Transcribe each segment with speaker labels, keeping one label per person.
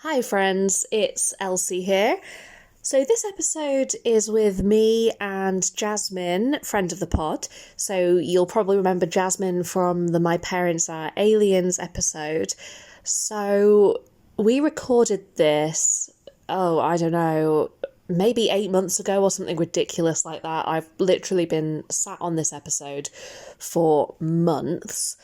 Speaker 1: Hi friends, it's Elsie here. So this episode is with me and Jasmine, friend of the pod. So you'll probably remember Jasmine from the My Parents Are Aliens episode. So we recorded this, I don't know, maybe 8 months ago or something ridiculous like that. I've literally been sat on this episode for months.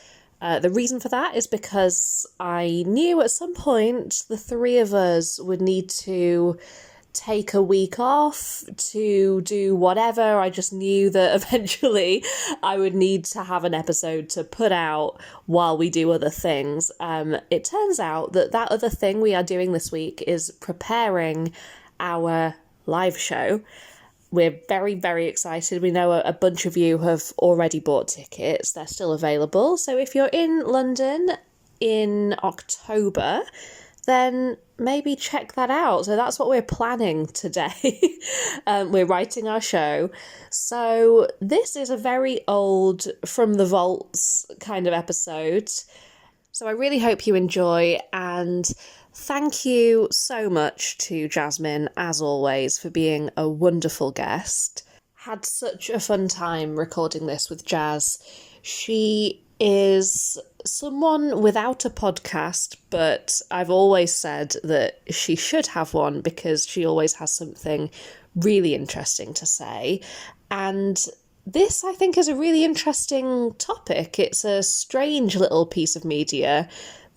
Speaker 1: The reason for that is because I knew at some point the three of us would need to take a week off to do whatever. I just knew that eventually I would need to have an episode to put out while we do other things. It turns out that other thing we are doing this week is preparing our live show. We're very, very excited. We know a bunch of you have already bought tickets. They're still available. So if you're in London in October, then maybe check that out. So that's what we're planning today. We're writing our show. So this is a very old From the Vaults kind of episode. So I really hope you enjoy, and thank you so much to Jasmine, as always, for being a wonderful guest. Had such a fun time recording this with Jazz. She is someone without a podcast, but I've always said that she should have one because she always has something really interesting to say. And this, I think, is a really interesting topic. It's a strange little piece of media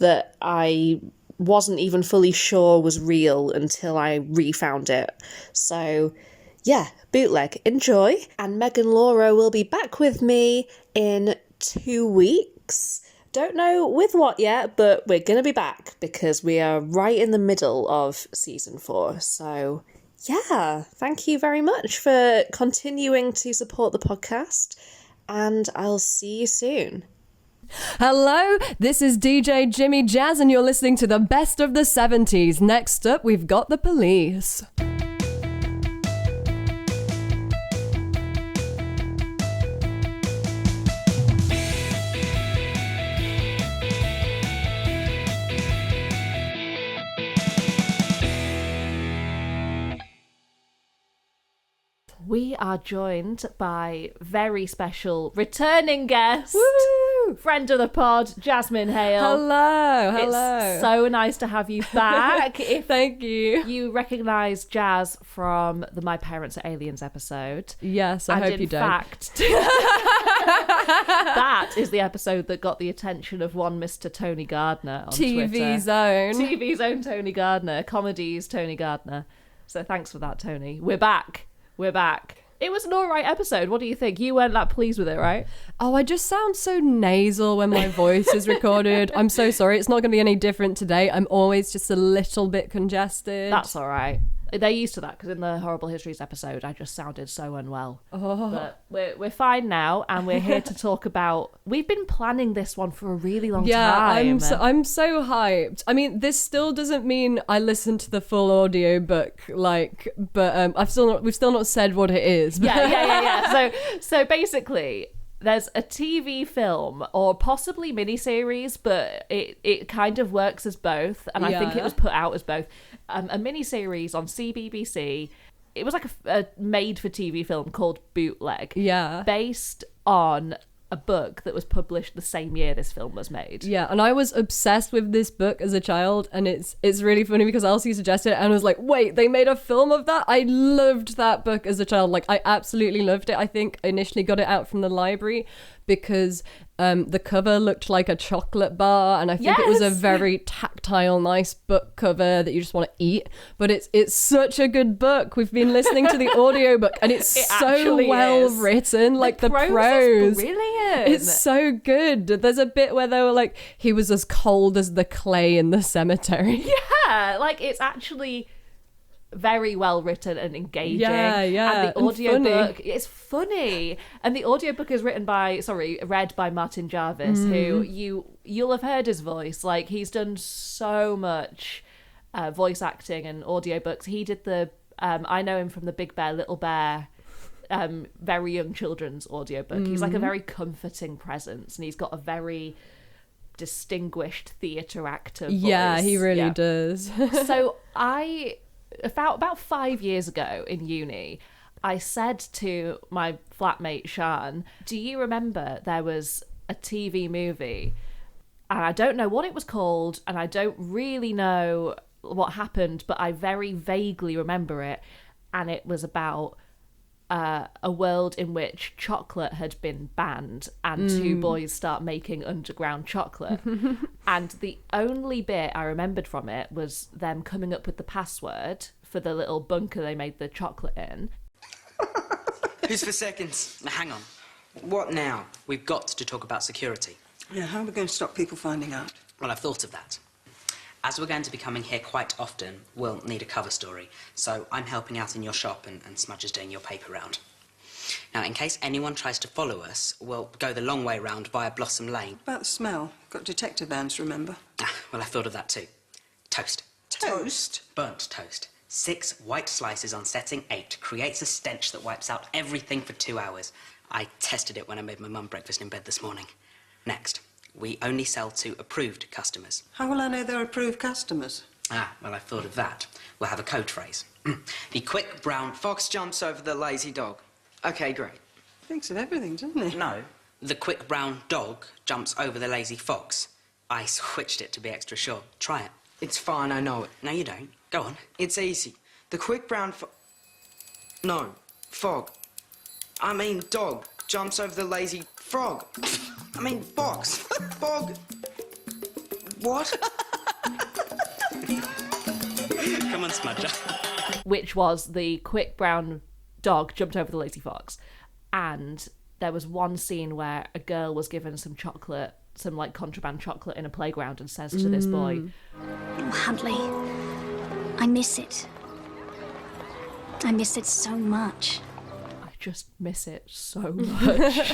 Speaker 1: that I wasn't even fully sure was real until I refound it. So, yeah, Bootleg, enjoy. And Megan Laura will be back with me in 2 weeks. Don't know with what yet, but we're going to be back because we are right in the middle of season 4. So, yeah, thank you very much for continuing to support the podcast, and I'll see you soon.
Speaker 2: Hello, this is DJ Jimmy Jazz, and you're listening to the best of the 70s. Next up, we've got the Police.
Speaker 1: We are joined by very special returning guest.
Speaker 2: Woo!
Speaker 1: Friend of the pod, Jasmine Hale.
Speaker 2: Hello.
Speaker 1: It's so nice to have you back.
Speaker 2: Thank you.
Speaker 1: You recognise Jazz from the My Parents Are Aliens episode.
Speaker 2: Yes, I hope you don't.
Speaker 1: In fact, that is the episode that got the attention of one Mr. Tony Gardner on Twitter.
Speaker 2: TV's own.
Speaker 1: TV's own Tony Gardner. Comedy's Tony Gardner. So thanks for that, Tony. We're back. It was an alright episode. What do you think? You weren't that pleased with it, right?
Speaker 2: Oh, I just sound so nasal when my voice is recorded. I'm so sorry. It's not going to be any different today. I'm always just a little bit congested.
Speaker 1: That's alright. They're used to that because in the Horrible Histories episode, I just sounded so unwell.
Speaker 2: Oh.
Speaker 1: But we're fine now, and we're here to talk about. We've been planning this one for a really long time.
Speaker 2: Yeah, I'm so hyped. I mean, this still doesn't mean I listened to the full audiobook, but we've still not said what it is.
Speaker 1: Yeah. So basically, there's a TV film or possibly miniseries, but it kind of works as both, and I think it was put out as both. A miniseries on CBBC. It was like a made-for-TV film called Bootleg.
Speaker 2: Yeah.
Speaker 1: Based on a book that was published the same year this film was made.
Speaker 2: Yeah, and I was obsessed with this book as a child, and it's really funny because Elsie suggested it and I was like, wait, they made a film of that? I loved that book as a child. Like, I absolutely loved it. I think I initially got it out from the library because the cover looked like a chocolate bar, and I think it was a very tactile, nice book cover that you just want to eat. But it's such a good book. We've been listening to the audiobook, and it's so well written. Like the prose
Speaker 1: is brilliant.
Speaker 2: It's so good. There's a bit where they were like, he was as cold as the clay in the cemetery.
Speaker 1: Yeah, like it's actually very well written and engaging.
Speaker 2: Yeah.
Speaker 1: And the audiobook, it's funny. And the audiobook is read by Martin Jarvis, who you'll have heard his voice. Like, he's done so much voice acting and audiobooks. He did the I know him from the Big Bear, Little Bear, very young children's audiobook. He's like a very comforting presence, and he's got a very distinguished theatre actor voice.
Speaker 2: Yeah, he really does.
Speaker 1: So about 5 years ago in uni, I said to my flatmate Sian, do you remember there was a TV movie, and I don't know what it was called, and I don't really know what happened, but I very vaguely remember it, and it was about a world in which chocolate had been banned and two boys start making underground chocolate. And the only bit I remembered from it was them coming up with the password for the little bunker they made the chocolate in.
Speaker 3: Who's for seconds?
Speaker 4: Now, hang on.
Speaker 3: What now?
Speaker 4: We've got to talk about security.
Speaker 5: Yeah, how are we going to stop people finding out?
Speaker 4: Well, I've thought of that. As we're going to be coming here quite often, we'll need a cover story. So I'm helping out in your shop and Smudge is doing your paper round. Now, in case anyone tries to follow us, we'll go the long way round via Blossom Lane.
Speaker 5: About the smell. Got detective vans, remember?
Speaker 4: Well, I thought of that too. Toast.
Speaker 5: Toast?
Speaker 4: Burnt toast. 6 white slices on setting 8 creates a stench that wipes out everything for 2 hours. I tested it when I made my mum breakfast in bed this morning. Next, we only sell to approved customers.
Speaker 5: How will I know they're approved customers?
Speaker 4: Well, I've thought of that. We'll have a code phrase. The quick brown
Speaker 3: Fox jumps over the lazy dog. Okay, great.
Speaker 5: Thinks of everything, doesn't he?
Speaker 4: No, the quick brown dog jumps over the lazy fox. I switched it to be extra sure. Try it.
Speaker 3: It's fine, I know it.
Speaker 4: No, you don't. Go on.
Speaker 3: It's easy. The quick brown No, fog. I mean dog jumps over the lazy frog. I mean box. Fog. What?
Speaker 4: Come on, Smudger.
Speaker 1: Which was the quick brown dog jumped over the lazy fox. And there was one scene where a girl was given some chocolate, some like contraband chocolate in a playground, and says to this boy,
Speaker 6: Oh, Huntley, I miss it. I miss it so much.
Speaker 1: I just miss it so much.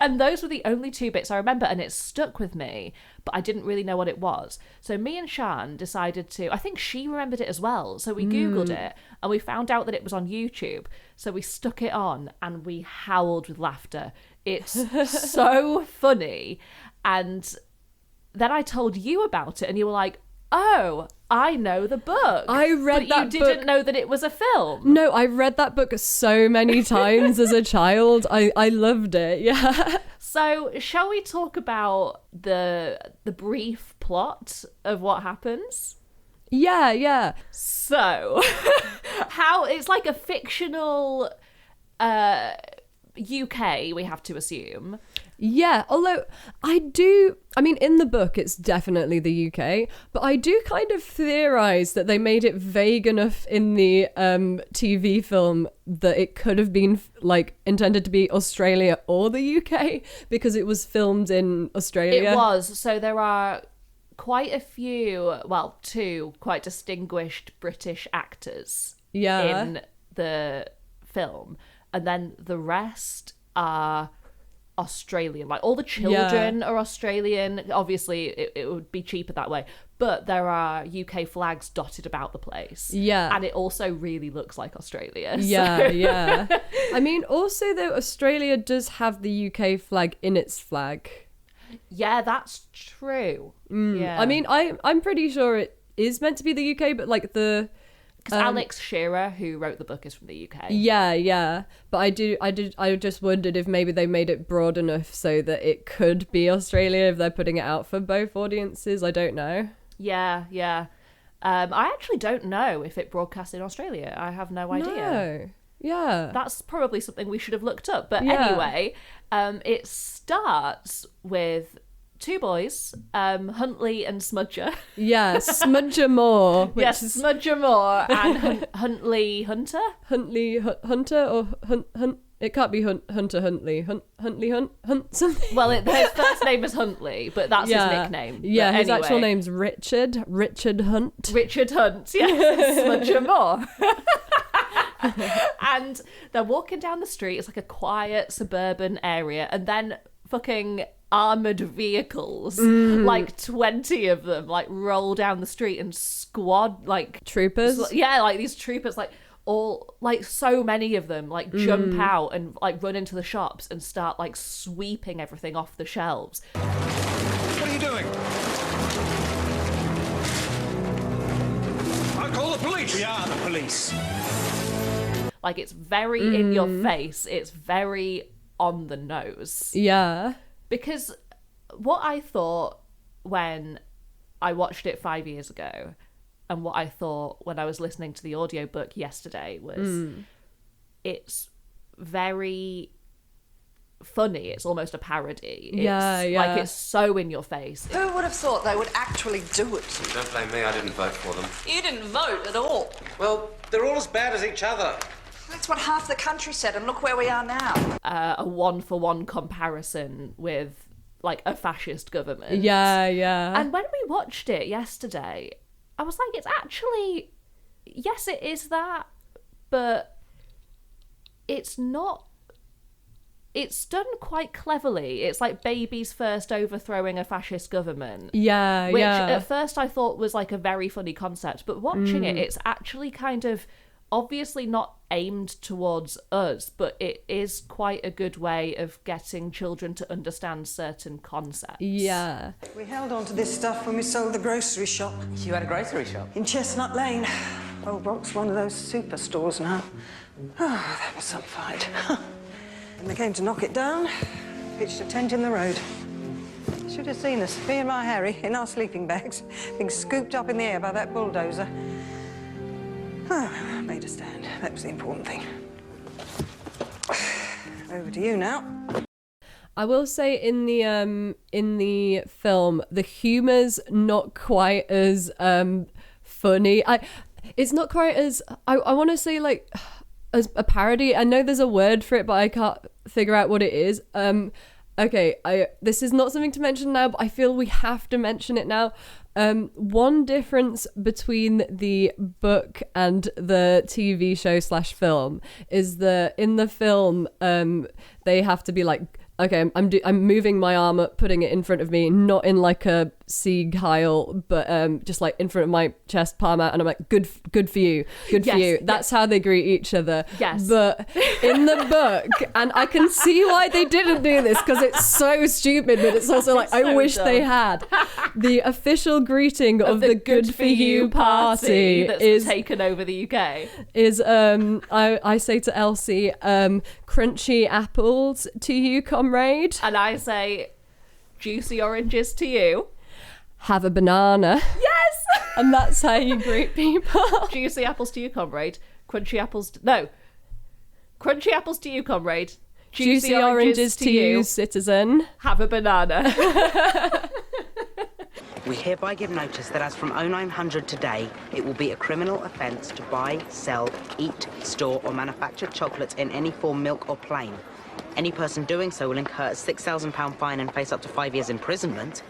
Speaker 1: And those were the only 2 bits I remember, and it stuck with me, but I didn't really know what it was. So me and Sian decided to, I think she remembered it as well, so we Googled it, and we found out that it was on YouTube. So we stuck it on, and we howled with laughter. It's so funny. And then I told you about it, and you were like, oh, I know the book.
Speaker 2: I read that book.
Speaker 1: But you didn't know that it was a film.
Speaker 2: No, I read that book so many times as a child. I loved it, yeah.
Speaker 1: So, shall we talk about the brief plot of what happens?
Speaker 2: Yeah.
Speaker 1: So, how it's like a fictional UK, we have to assume.
Speaker 2: Yeah, although in the book it's definitely the UK, but I do kind of theorise that they made it vague enough in the TV film that it could have been like intended to be Australia or the UK because it was filmed in Australia.
Speaker 1: It was. So there are quite a few, well, 2 quite distinguished British actors in the film, and then the rest are Australian. Like all the children are Australian. Obviously it would be cheaper that way, but there are UK flags dotted about the place, and it also really looks like Australia.
Speaker 2: Yeah. I mean, also though, Australia does have the UK flag in its flag.
Speaker 1: Yeah, that's true. Yeah,
Speaker 2: I mean, I'm pretty sure it is meant to be the UK, but like the
Speaker 1: because Alex Shearer, who wrote the book, is from the UK.
Speaker 2: Yeah. But I just wondered if maybe they made it broad enough so that it could be Australia if they're putting it out for both audiences. I don't know.
Speaker 1: Yeah. I actually don't know if it broadcast in Australia. I have no idea.
Speaker 2: No. Yeah.
Speaker 1: That's probably something we should have looked up. But anyway, it starts with 2 boys, Huntley and Smudger.
Speaker 2: Yeah, Smudger Moore.
Speaker 1: Yes, Smudger Moore and Huntley Hunter.
Speaker 2: Huntley Hunter or Hunt. It can't be Hunter Huntley. Huntley Hunt something.
Speaker 1: Well, his first name is Huntley, but that's his nickname.
Speaker 2: Yeah,
Speaker 1: but
Speaker 2: his
Speaker 1: anyway.
Speaker 2: actual name's Richard. Richard Hunt.
Speaker 1: Richard Hunt, yes. Smudger Moore. And they're walking down the street. It's like a quiet suburban area, and then fucking armoured vehicles, like 20 of them, like roll down the street and squad, like
Speaker 2: troopers.
Speaker 1: Like these troopers, like all, like so many of them, like jump out and like run into the shops and start like sweeping everything off the shelves.
Speaker 7: What are you doing? I'll call the police. We are the police.
Speaker 1: Like, it's very in your face. It's very on the nose.
Speaker 2: Yeah.
Speaker 1: Because what I thought when I watched it 5 years ago and what I thought when I was listening to the audiobook yesterday was it's very funny. It's almost a parody. Like, it's so in your face.
Speaker 8: Who would have thought they would actually do it?
Speaker 7: Don't blame me, I didn't vote for them.
Speaker 8: You didn't vote at all.
Speaker 7: Well, they're all as bad as each other.
Speaker 8: That's what half the country said, and look where we are now.
Speaker 1: A one-for-one comparison with, like, a fascist government.
Speaker 2: Yeah, yeah.
Speaker 1: And when we watched it yesterday, I was like, it's actually... Yes, it is that, but it's not... It's done quite cleverly. It's like babies first overthrowing a fascist government.
Speaker 2: Yeah,
Speaker 1: which
Speaker 2: yeah.
Speaker 1: at first I thought was like a very funny concept, but watching it, it's actually kind of obviously not aimed towards us, but it is quite a good way of getting children to understand certain concepts.
Speaker 2: Yeah.
Speaker 5: We held on to this stuff when we sold the grocery shop.
Speaker 4: You had a grocery shop?
Speaker 5: In Chestnut Lane. Old Rock's one of those superstores now. Oh, that was some fight. When they came to knock it down, pitched a tent in the road. Should have seen us, me and my Harry, in our sleeping bags, being scooped up in the air by that bulldozer. Oh, made a stand. That was the important thing. Over to you now.
Speaker 2: I will say in the film, the humor's not quite as funny. It's not quite as I want to say, like, as a parody. I know there's a word for it, but I can't figure out what it is. Okay, this is not something to mention now, but I feel we have to mention it now. One difference between the book and the TV show / film is that in the film, they have to be like, okay, I'm moving my arm up, putting it in front of me, not in like a Sieg Heil, but just like in front of my chest, palm out, and I'm like, good for you, good for you. That's how they greet each other.
Speaker 1: Yes.
Speaker 2: But in the book, and I can see why they didn't do this because it's so stupid, but it's also like, I wish they had. The official greeting of the Good For You party
Speaker 1: that's
Speaker 2: is
Speaker 1: taken over the UK.
Speaker 2: Is I say to Elsie, crunchy apples to you, comrade.
Speaker 1: And I say, juicy oranges to you.
Speaker 2: Have a banana.
Speaker 1: Yes!
Speaker 2: And that's how you greet people.
Speaker 1: Juicy apples to you, comrade. Crunchy apples to you, comrade.
Speaker 2: Juicy oranges to you, citizen.
Speaker 1: Have a banana.
Speaker 4: We hereby give notice that as from 0900 today, it will be a criminal offence to buy, sell, eat, store or manufacture chocolates in any form, milk or plain. Any person doing so will incur a £6,000 fine and face up to 5 years imprisonment.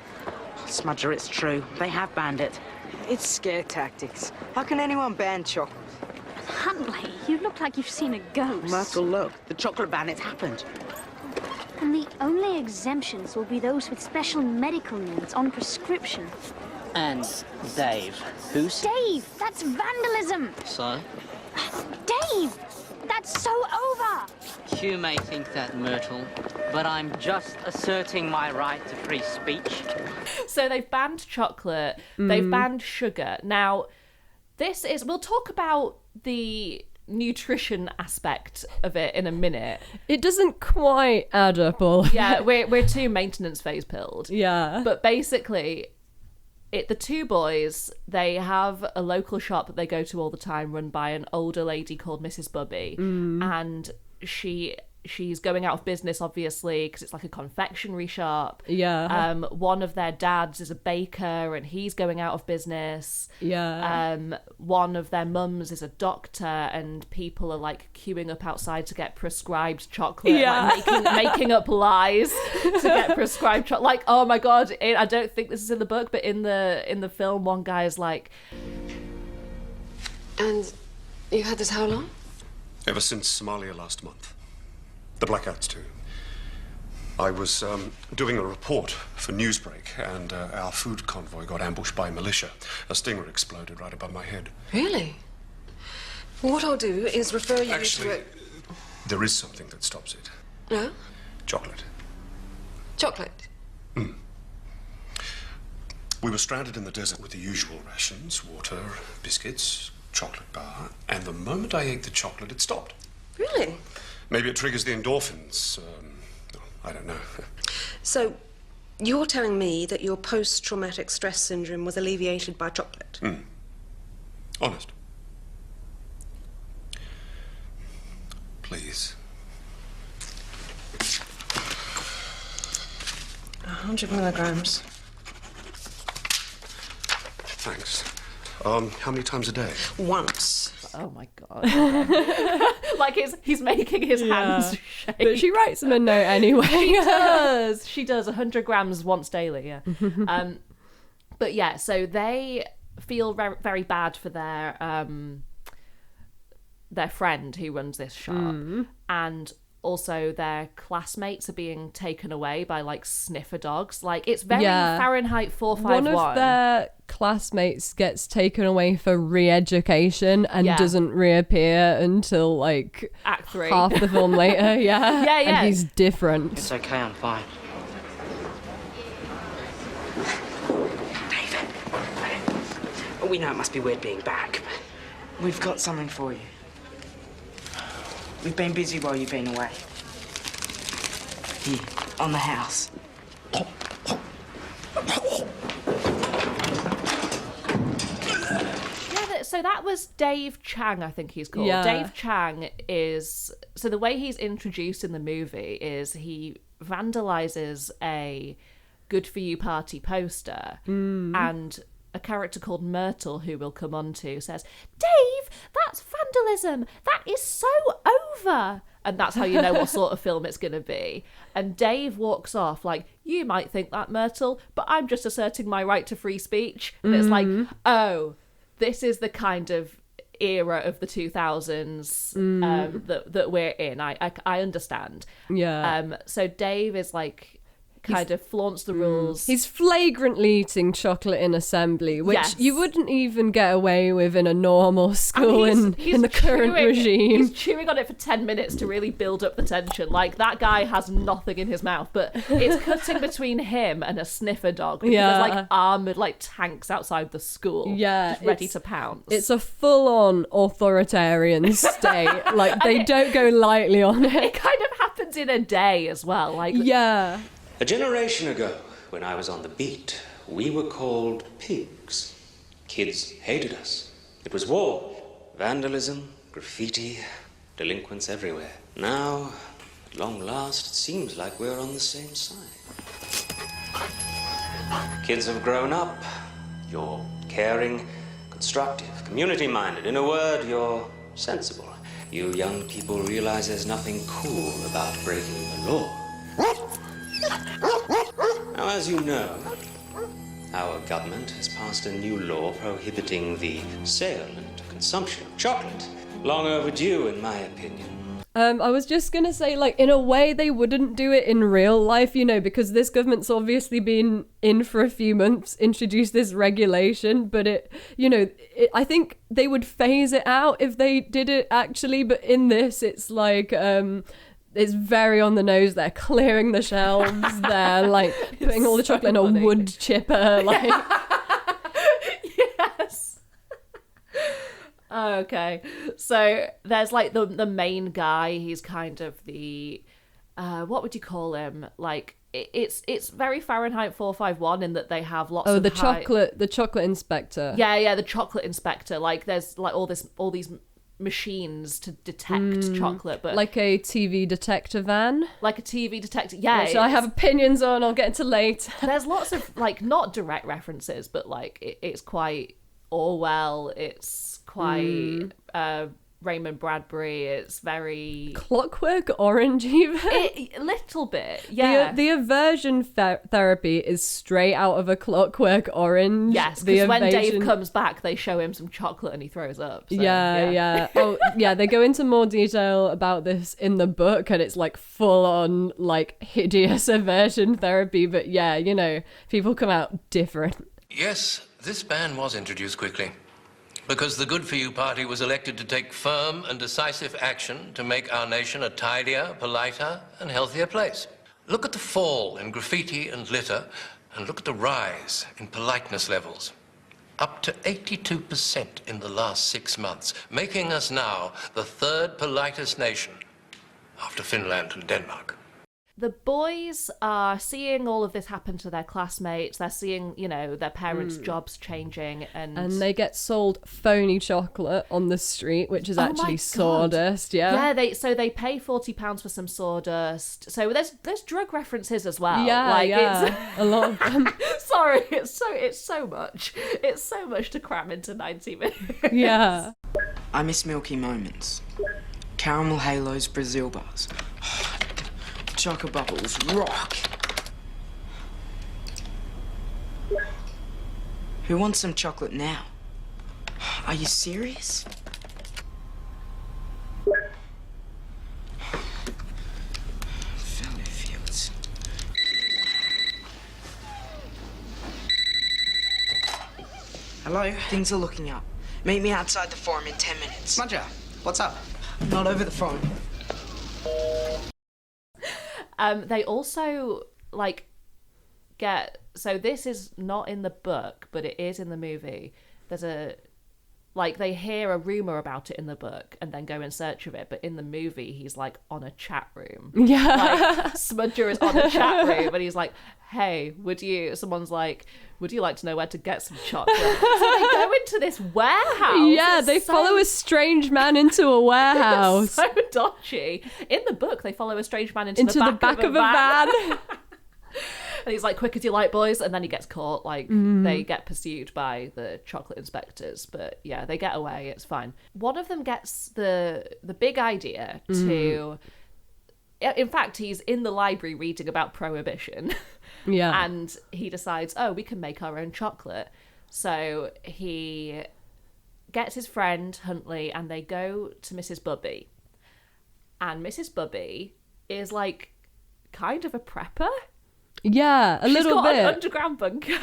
Speaker 4: Smudger, it's true. They have banned it.
Speaker 3: It's scare tactics. How can anyone ban chocolate?
Speaker 6: Huntley, you look like you've seen a ghost.
Speaker 4: Myrtle, look. The chocolate ban, it's happened.
Speaker 6: And the only exemptions will be those with special medical needs on prescription.
Speaker 9: And Dave. Who's...
Speaker 6: Dave, that's vandalism!
Speaker 9: So?
Speaker 6: Dave! That's so over!
Speaker 9: You may think that, Myrtle, but I'm just asserting my right to free speech.
Speaker 1: So they've banned chocolate, they've banned sugar. Now, we'll talk about the nutrition aspect of it in a minute.
Speaker 2: It doesn't quite add up all.
Speaker 1: Yeah, we're too maintenance phase pilled.
Speaker 2: Yeah.
Speaker 1: But basically, the two boys, they have a local shop that they go to all the time, run by an older lady called Mrs. Bubby, and she's going out of business, obviously, because it's like a confectionery shop.
Speaker 2: Yeah.
Speaker 1: One of their dads is a baker, and he's going out of business.
Speaker 2: Yeah.
Speaker 1: One of their mums is a doctor, and people are like queuing up outside to get prescribed chocolate.
Speaker 2: Yeah.
Speaker 1: Like making up lies to get prescribed chocolate. Like, oh my god, I don't think this is in the book, but in the film, one guy is like,
Speaker 10: And you had this how long?
Speaker 7: Ever since Somalia last month. The blackouts too. I was doing a report for Newsbreak, and our food convoy got ambushed by militia. A stinger exploded right above my head.
Speaker 10: Really? What I'll do is refer you
Speaker 7: Actually,
Speaker 10: to
Speaker 7: there is something that stops it.
Speaker 10: No?
Speaker 7: Chocolate.
Speaker 10: Chocolate?
Speaker 7: We were stranded in the desert with the usual rations, water, biscuits, chocolate bar, and the moment I ate the chocolate, it stopped.
Speaker 10: Really?
Speaker 7: Maybe it triggers the endorphins. I don't know.
Speaker 10: So, you're telling me that your post-traumatic stress syndrome was alleviated by chocolate?
Speaker 7: Honest. Please.
Speaker 10: 100 milligrams.
Speaker 7: Thanks. How many times a day?
Speaker 10: Once.
Speaker 1: Oh my god. Like he's making his hands shake.
Speaker 2: But she writes him a note anyway.
Speaker 1: She does 100 grams once daily, yeah. But yeah, so they feel very, very bad for their friend who runs this shop, and also their classmates are being taken away by like sniffer dogs. Like it's very Fahrenheit 451.
Speaker 2: One of their classmates gets taken away for re-education and doesn't reappear until like
Speaker 1: Act 3,
Speaker 2: half the film later. Yeah. And he's different.
Speaker 9: It's okay, I'm fine.
Speaker 4: David, we know it must be weird being back, but we've got something for you. We've been busy while you've been away. Here, on the house.
Speaker 1: So that was Dave Chang, I think he's called.
Speaker 2: Yeah.
Speaker 1: Dave Chang is... So the way he's introduced in the movie is he vandalizes a Good For You party poster, and a character called Myrtle, who we'll come on to, says, "Dave, that's vandalism. That is so over." And that's how you know what sort of film it's going to be. And Dave walks off like, "You might think that, Myrtle, but I'm just asserting my right to free speech." And it's like, oh, this is the kind of era of the 2000s that we're in. I understand.
Speaker 2: Yeah.
Speaker 1: So Dave is like... kind of flaunts the rules.
Speaker 2: He's flagrantly eating chocolate in assembly, which you wouldn't even get away with in a normal school in the current regime.
Speaker 1: He's chewing on it for 10 minutes to really build up the tension. Like, that guy has nothing in his mouth, but it's cutting between him and a sniffer dog because there's like armoured like tanks outside the school just ready to pounce.
Speaker 2: It's a full-on authoritarian state. Like, they don't go lightly on it.
Speaker 1: It kind of happens in a day as well. Like,
Speaker 11: A generation ago, when I was on the beat, we were called pigs. Kids hated us. It was war, vandalism, graffiti, delinquents everywhere. Now, at long last, it seems like we're on the same side. Kids have grown up. You're caring, constructive, community-minded. In a word, you're sensible. You young people realize there's nothing cool about breaking the law. Now, as you know, our government has passed a new law prohibiting the sale and consumption of chocolate. Long overdue, in my opinion.
Speaker 2: I was just going to say, like, in a way, they wouldn't do it in real life, you know, because this government's obviously been in for a few months, introduced this regulation, but I think they would phase it out if they did it actually, but in this, it's like... it's very on the nose. They're clearing the shelves. They're like putting all the chocolate in a wood chipper. Like,
Speaker 1: yes. Okay, so there's like the main guy. He's kind of the what would you call him? Like it's very Fahrenheit 451 in that they have lots of
Speaker 2: the chocolate inspector.
Speaker 1: Yeah, the chocolate inspector. Like there's like all these machines to detect chocolate, but
Speaker 2: like a TV detector van,
Speaker 1: so
Speaker 2: I have opinions on. I'll get into later.
Speaker 1: There's lots of like not direct references, but like it's quite Orwell, it's quite Raymond Bradbury, it's very
Speaker 2: Clockwork Orange even.
Speaker 1: A little bit, yeah.
Speaker 2: The aversion therapy is straight out of A Clockwork Orange.
Speaker 1: Yes, because when Dave comes back, they show him some chocolate and he throws up. So,
Speaker 2: yeah. Oh, yeah, they go into more detail about this in the book, and it's like full on like hideous aversion therapy, but yeah, you know, people come out different.
Speaker 12: Yes, this ban was introduced quickly, because the Good For You party was elected to take firm and decisive action to make our nation a tidier, politer, and healthier place. Look at the fall in graffiti and litter, And look at the rise in politeness levels. Up to 82% in the last 6 months, making us now the 3rd politest nation after Finland and Denmark.
Speaker 1: The boys are seeing all of this happen to their classmates. They're seeing, their parents' jobs changing, and
Speaker 2: they get sold phony chocolate on the street, which is actually sawdust. Yeah,
Speaker 1: they pay £40 for some sawdust. So there's drug references as well.
Speaker 2: Yeah,
Speaker 1: it's
Speaker 2: a lot of them.
Speaker 1: Sorry, it's so much. It's so much to cram into 90 minutes.
Speaker 2: Yeah.
Speaker 3: I miss milky moments. Caramel halos, Brazil bars. Choco bubbles rock. Who wants some chocolate now? Are you serious? Fellow fields. Hello, things are looking up. Meet me outside the forum in 10 minutes.
Speaker 4: Smudger, what's up?
Speaker 3: Not over the phone.
Speaker 1: They also so this is not in the book, but it is in the movie. They hear a rumor about it in the book and then go in search of it, but in the movie he's on a chat room.
Speaker 2: Yeah.
Speaker 1: Smudger is on a chat room and he's like, hey, would you like to know where to get some chocolate? So they go into this warehouse.
Speaker 2: Yeah, they follow a strange man into a warehouse.
Speaker 1: So dodgy. In the book, they follow a strange man into
Speaker 2: the back of a van.
Speaker 1: And he's like, quick as you like, boys. And then he gets caught. They get pursued by the chocolate inspectors. But yeah, they get away. It's fine. One of them gets the big idea to... In fact, he's in the library reading about prohibition.
Speaker 2: Yeah.
Speaker 1: And he decides, we can make our own chocolate. So he gets his friend, Huntley, and they go to Mrs. Bubby. And Mrs. Bubby is kind of a prepper.
Speaker 2: Yeah, a little bit.
Speaker 1: She's got an underground bunker.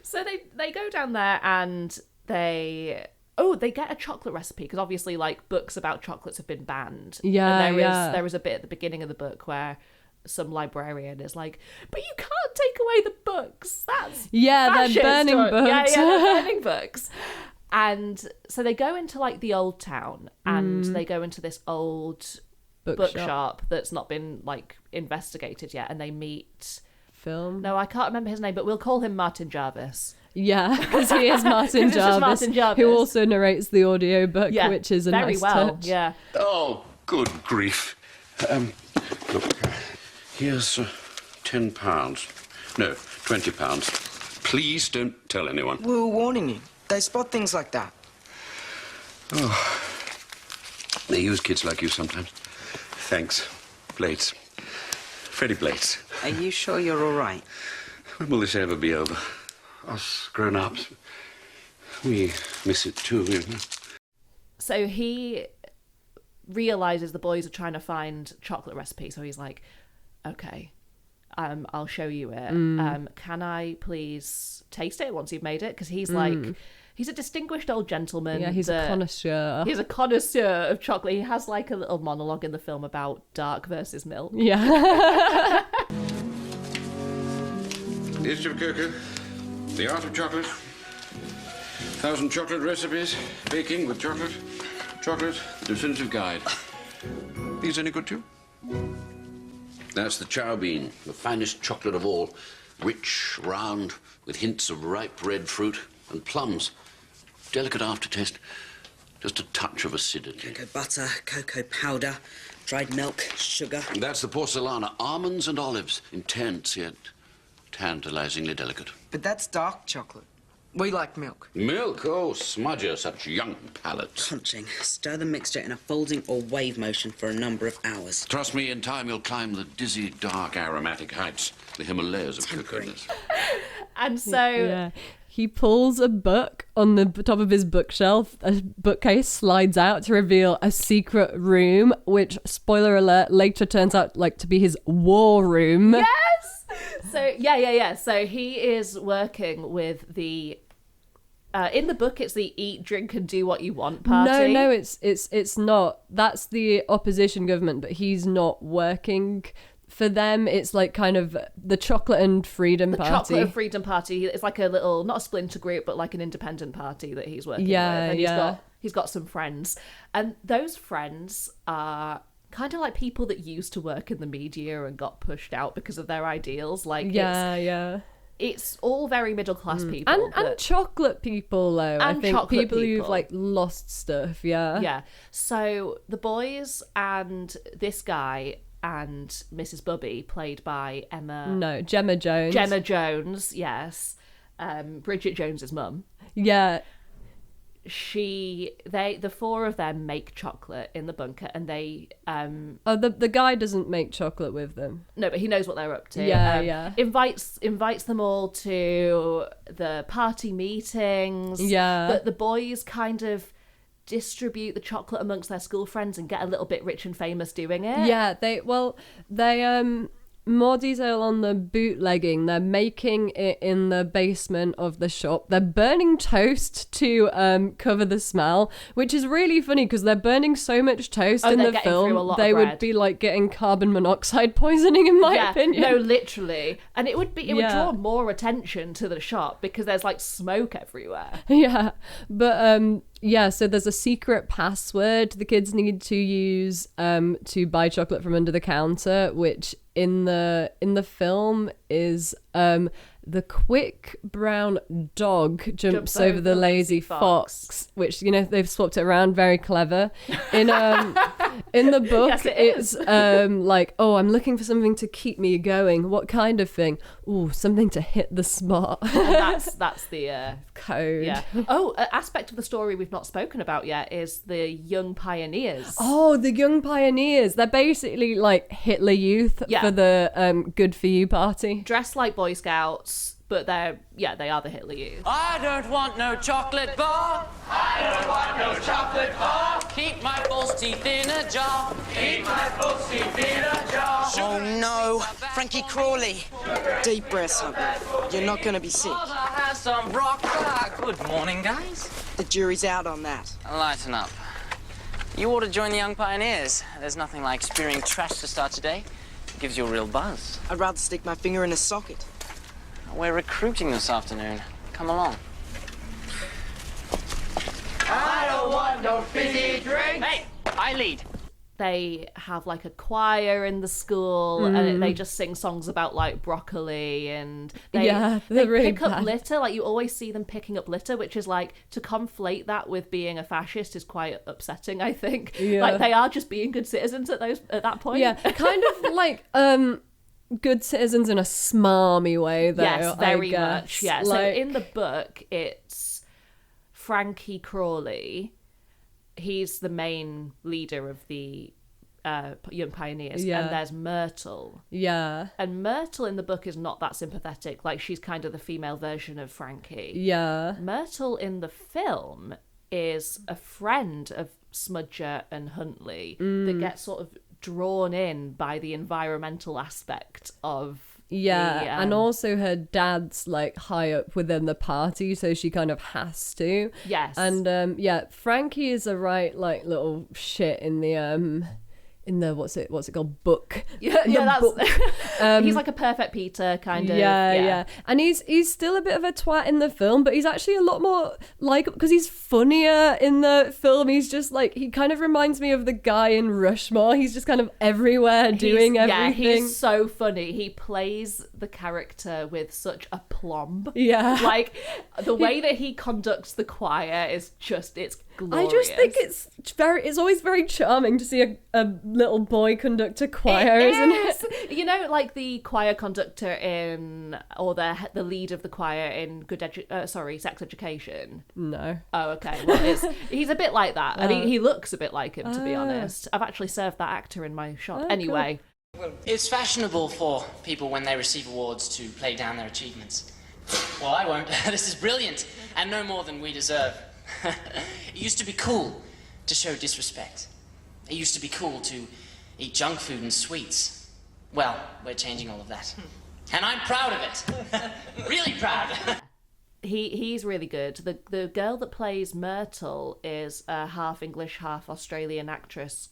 Speaker 1: So they go down there and they get a chocolate recipe, because obviously books about chocolates have been banned.
Speaker 2: Yeah,
Speaker 1: and there is a bit at the beginning of the book where some librarian is like, but you can't take away the books. That's fascist.
Speaker 2: They're burning books.
Speaker 1: Yeah, they're burning books. And so they go into the old town and they go into this old bookshop that's not been investigated yet, and they meet
Speaker 2: Film.
Speaker 1: No, I can't remember his name, but we'll call him Martin Jarvis.
Speaker 2: Yeah, because he is Martin Jarvis, who also narrates the audiobook, which is a nice touch.
Speaker 1: Yeah.
Speaker 7: Oh, good grief. Look, here's £10. No, £20. Please don't tell anyone.
Speaker 3: We were warning you. They spot things like that.
Speaker 7: Oh, they use kids like you sometimes. Thanks. Blades. Freddie Blades.
Speaker 4: Are you sure you're all right?
Speaker 7: When will this ever be over? Us grown-ups, we miss it too,
Speaker 1: So he realises the boys are trying to find chocolate recipe, so he's like, okay, I'll show you it. Can I please taste it once you've made it? Because he's he's a distinguished old gentleman.
Speaker 2: Yeah, he's a connoisseur.
Speaker 1: He's a connoisseur of chocolate. He has a little monologue in the film about dark versus milk.
Speaker 2: Yeah.
Speaker 7: The History of Cocoa, The Art of Chocolate, 1,000 Chocolate Recipes, Baking with Chocolate, Chocolate, Definitive Guide. These any good to you?
Speaker 13: That's the chow bean, the finest chocolate of all. Rich, round, with hints of ripe red fruit and plums. Delicate aftertaste, just a touch of acidity.
Speaker 4: Cocoa butter, cocoa powder, dried milk, sugar.
Speaker 13: That's the porcelana, almonds and olives. Intense yet tantalizingly delicate.
Speaker 3: But that's dark chocolate. We like milk.
Speaker 13: Milk? Oh, smudger, such young palates.
Speaker 4: Crunching. Stir the mixture in a folding or wave motion for a number of hours.
Speaker 13: Trust me, in time you'll climb the dizzy, dark, aromatic heights, the Himalayas of cocoaness.
Speaker 1: And so...
Speaker 2: Yeah. He pulls a book on the top of his bookshelf. A bookcase slides out to reveal a secret room, which, spoiler alert, later turns out to be his war room.
Speaker 1: Yes! So, yeah. So he is working with the... in the book, it's the eat, drink, and do what you want party.
Speaker 2: No, it's not. That's the opposition government, but he's not working for them, it's like kind of the Chocolate and Freedom Party.
Speaker 1: Chocolate and Freedom Party. It's like a little, not a splinter group, but like an independent party that he's working with. And he's got some friends. And those friends are kind of like people that used to work in the media and got pushed out because of their ideals. Like, it's all very middle class people,
Speaker 2: and chocolate people though. I think people who've like lost stuff. Yeah.
Speaker 1: So the boys and this guy and Mrs. Bubby, played by
Speaker 2: Gemma Jones.
Speaker 1: Gemma Jones, yes. Bridget Jones's mum.
Speaker 2: Yeah.
Speaker 1: The four of them make chocolate in the bunker, and they
Speaker 2: the guy doesn't make chocolate with them.
Speaker 1: No, but he knows what they're up to. Invites them all to the party meetings. But the boys kind of distribute the chocolate amongst their school friends and get a little bit rich and famous doing it.
Speaker 2: Yeah, they more detail on the bootlegging. They're making it in the basement of the shop. They're burning toast to cover the smell, which is really funny because they're burning so much toast in the film. They would be like getting carbon monoxide poisoning, in my opinion.
Speaker 1: No, literally. And it would draw more attention to the shop because there's like smoke everywhere.
Speaker 2: Yeah, but so there's a secret password the kids need to use to buy chocolate from under the counter, which in the film is the quick brown dog jumps over the lazy fox, which, you know, they've swapped it around, very clever. In the book,
Speaker 1: yes,
Speaker 2: it's like, oh, I'm looking for something to keep me going. What kind of thing? Ooh, something to hit the spot.
Speaker 1: And that's the
Speaker 2: code.
Speaker 1: Yeah. Oh, an aspect of the story we've not spoken about yet is the young pioneers.
Speaker 2: Oh, the young pioneers. They're basically like Hitler Youth for the Good For You party.
Speaker 1: Dressed like Boy Scouts, but they are the Hitler Youth.
Speaker 9: I don't want no chocolate bar. I don't want no chocolate bar. Keep my false teeth in a jar. Keep my false teeth in a jar.
Speaker 3: Oh no, Frankie Crawley. Deep breaths, honey. You're not gonna be sick.
Speaker 9: Have some rock. Good morning, guys.
Speaker 3: The jury's out on that.
Speaker 9: Lighten up. You ought to join the Young Pioneers. There's nothing like spewing trash to start your day. It gives you a real buzz.
Speaker 3: I'd rather stick my finger in a socket.
Speaker 9: We're recruiting this afternoon. Come along. I don't want no fizzy drink. Hey, I lead.
Speaker 1: They have like a choir in the school, and they just sing songs about like broccoli, and they
Speaker 2: really
Speaker 1: pick up
Speaker 2: bad.
Speaker 1: litter. Like, you always see them picking up litter, which is like, to conflate that with being a fascist is quite upsetting, I think. Like, they are just being good citizens at that point.
Speaker 2: Yeah, kind of like good citizens in a smarmy way, though.
Speaker 1: Yes, very
Speaker 2: I
Speaker 1: much.
Speaker 2: guess.
Speaker 1: Yeah.
Speaker 2: Like,
Speaker 1: So in the book, it's Frankie Crawley. He's the main leader of the Young Pioneers, and there's Myrtle.
Speaker 2: Yeah.
Speaker 1: And Myrtle in the book is not that sympathetic. Like, she's kind of the female version of Frankie.
Speaker 2: Yeah.
Speaker 1: Myrtle in the film is a friend of Smudger and Huntley that gets sort of drawn in by the environmental aspect of
Speaker 2: and also her dad's like high up within the party, so she kind of has to.
Speaker 1: Yes.
Speaker 2: And Frankie is a right like little shit in the what's it called, book.
Speaker 1: That's
Speaker 2: book.
Speaker 1: he's like a perfect Peter kind of.
Speaker 2: Yeah. And he's still a bit of a twat in the film, but he's actually a lot more like, because he's funnier in the film. He's just like, he kind of reminds me of the guy in Rushmore. He's just kind of everywhere doing everything.
Speaker 1: Yeah, he's so funny. He plays the character with such aplomb.
Speaker 2: Yeah.
Speaker 1: Like, the way that he conducts the choir is just, it's glorious.
Speaker 2: I just think it's always very charming to see a little boy conduct a choir, isn't it?
Speaker 1: You know, like the choir conductor or the lead of the choir in Sex Education.
Speaker 2: No.
Speaker 1: Oh, okay. Well, he's a bit like that. I mean, he looks a bit like him, to be honest. I've actually served that actor in my shop. Anyway.
Speaker 4: Well, it's fashionable for people when they receive awards to play down their achievements. Well, I won't. This is brilliant, and no more than we deserve. It used to be cool to show disrespect. It used to be cool to eat junk food and sweets. Well, we're changing all of that. And I'm proud of it. Really proud.
Speaker 1: He's really good. The girl that plays Myrtle is a half English, half Australian actress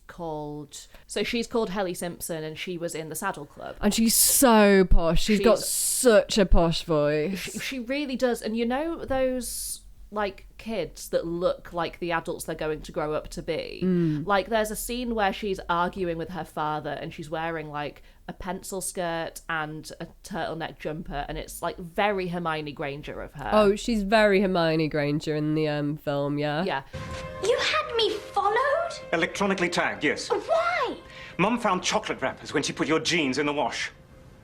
Speaker 1: she's called Hale Simpson, and she was in the Saddle Club.
Speaker 2: And she's so posh. She's got such a posh voice.
Speaker 1: She really does. And you know those like kids that look like the adults they're going to grow up to be? Like there's a scene where she's arguing with her father and she's wearing like a pencil skirt and a turtleneck jumper, and it's like very Hermione Granger of her.
Speaker 2: Oh, she's very Hermione Granger in the film, yeah.
Speaker 1: Yeah.
Speaker 6: You had me followed?
Speaker 14: Electronically tagged, yes.
Speaker 6: Why?
Speaker 14: Mum found chocolate wrappers when she put your jeans in the wash.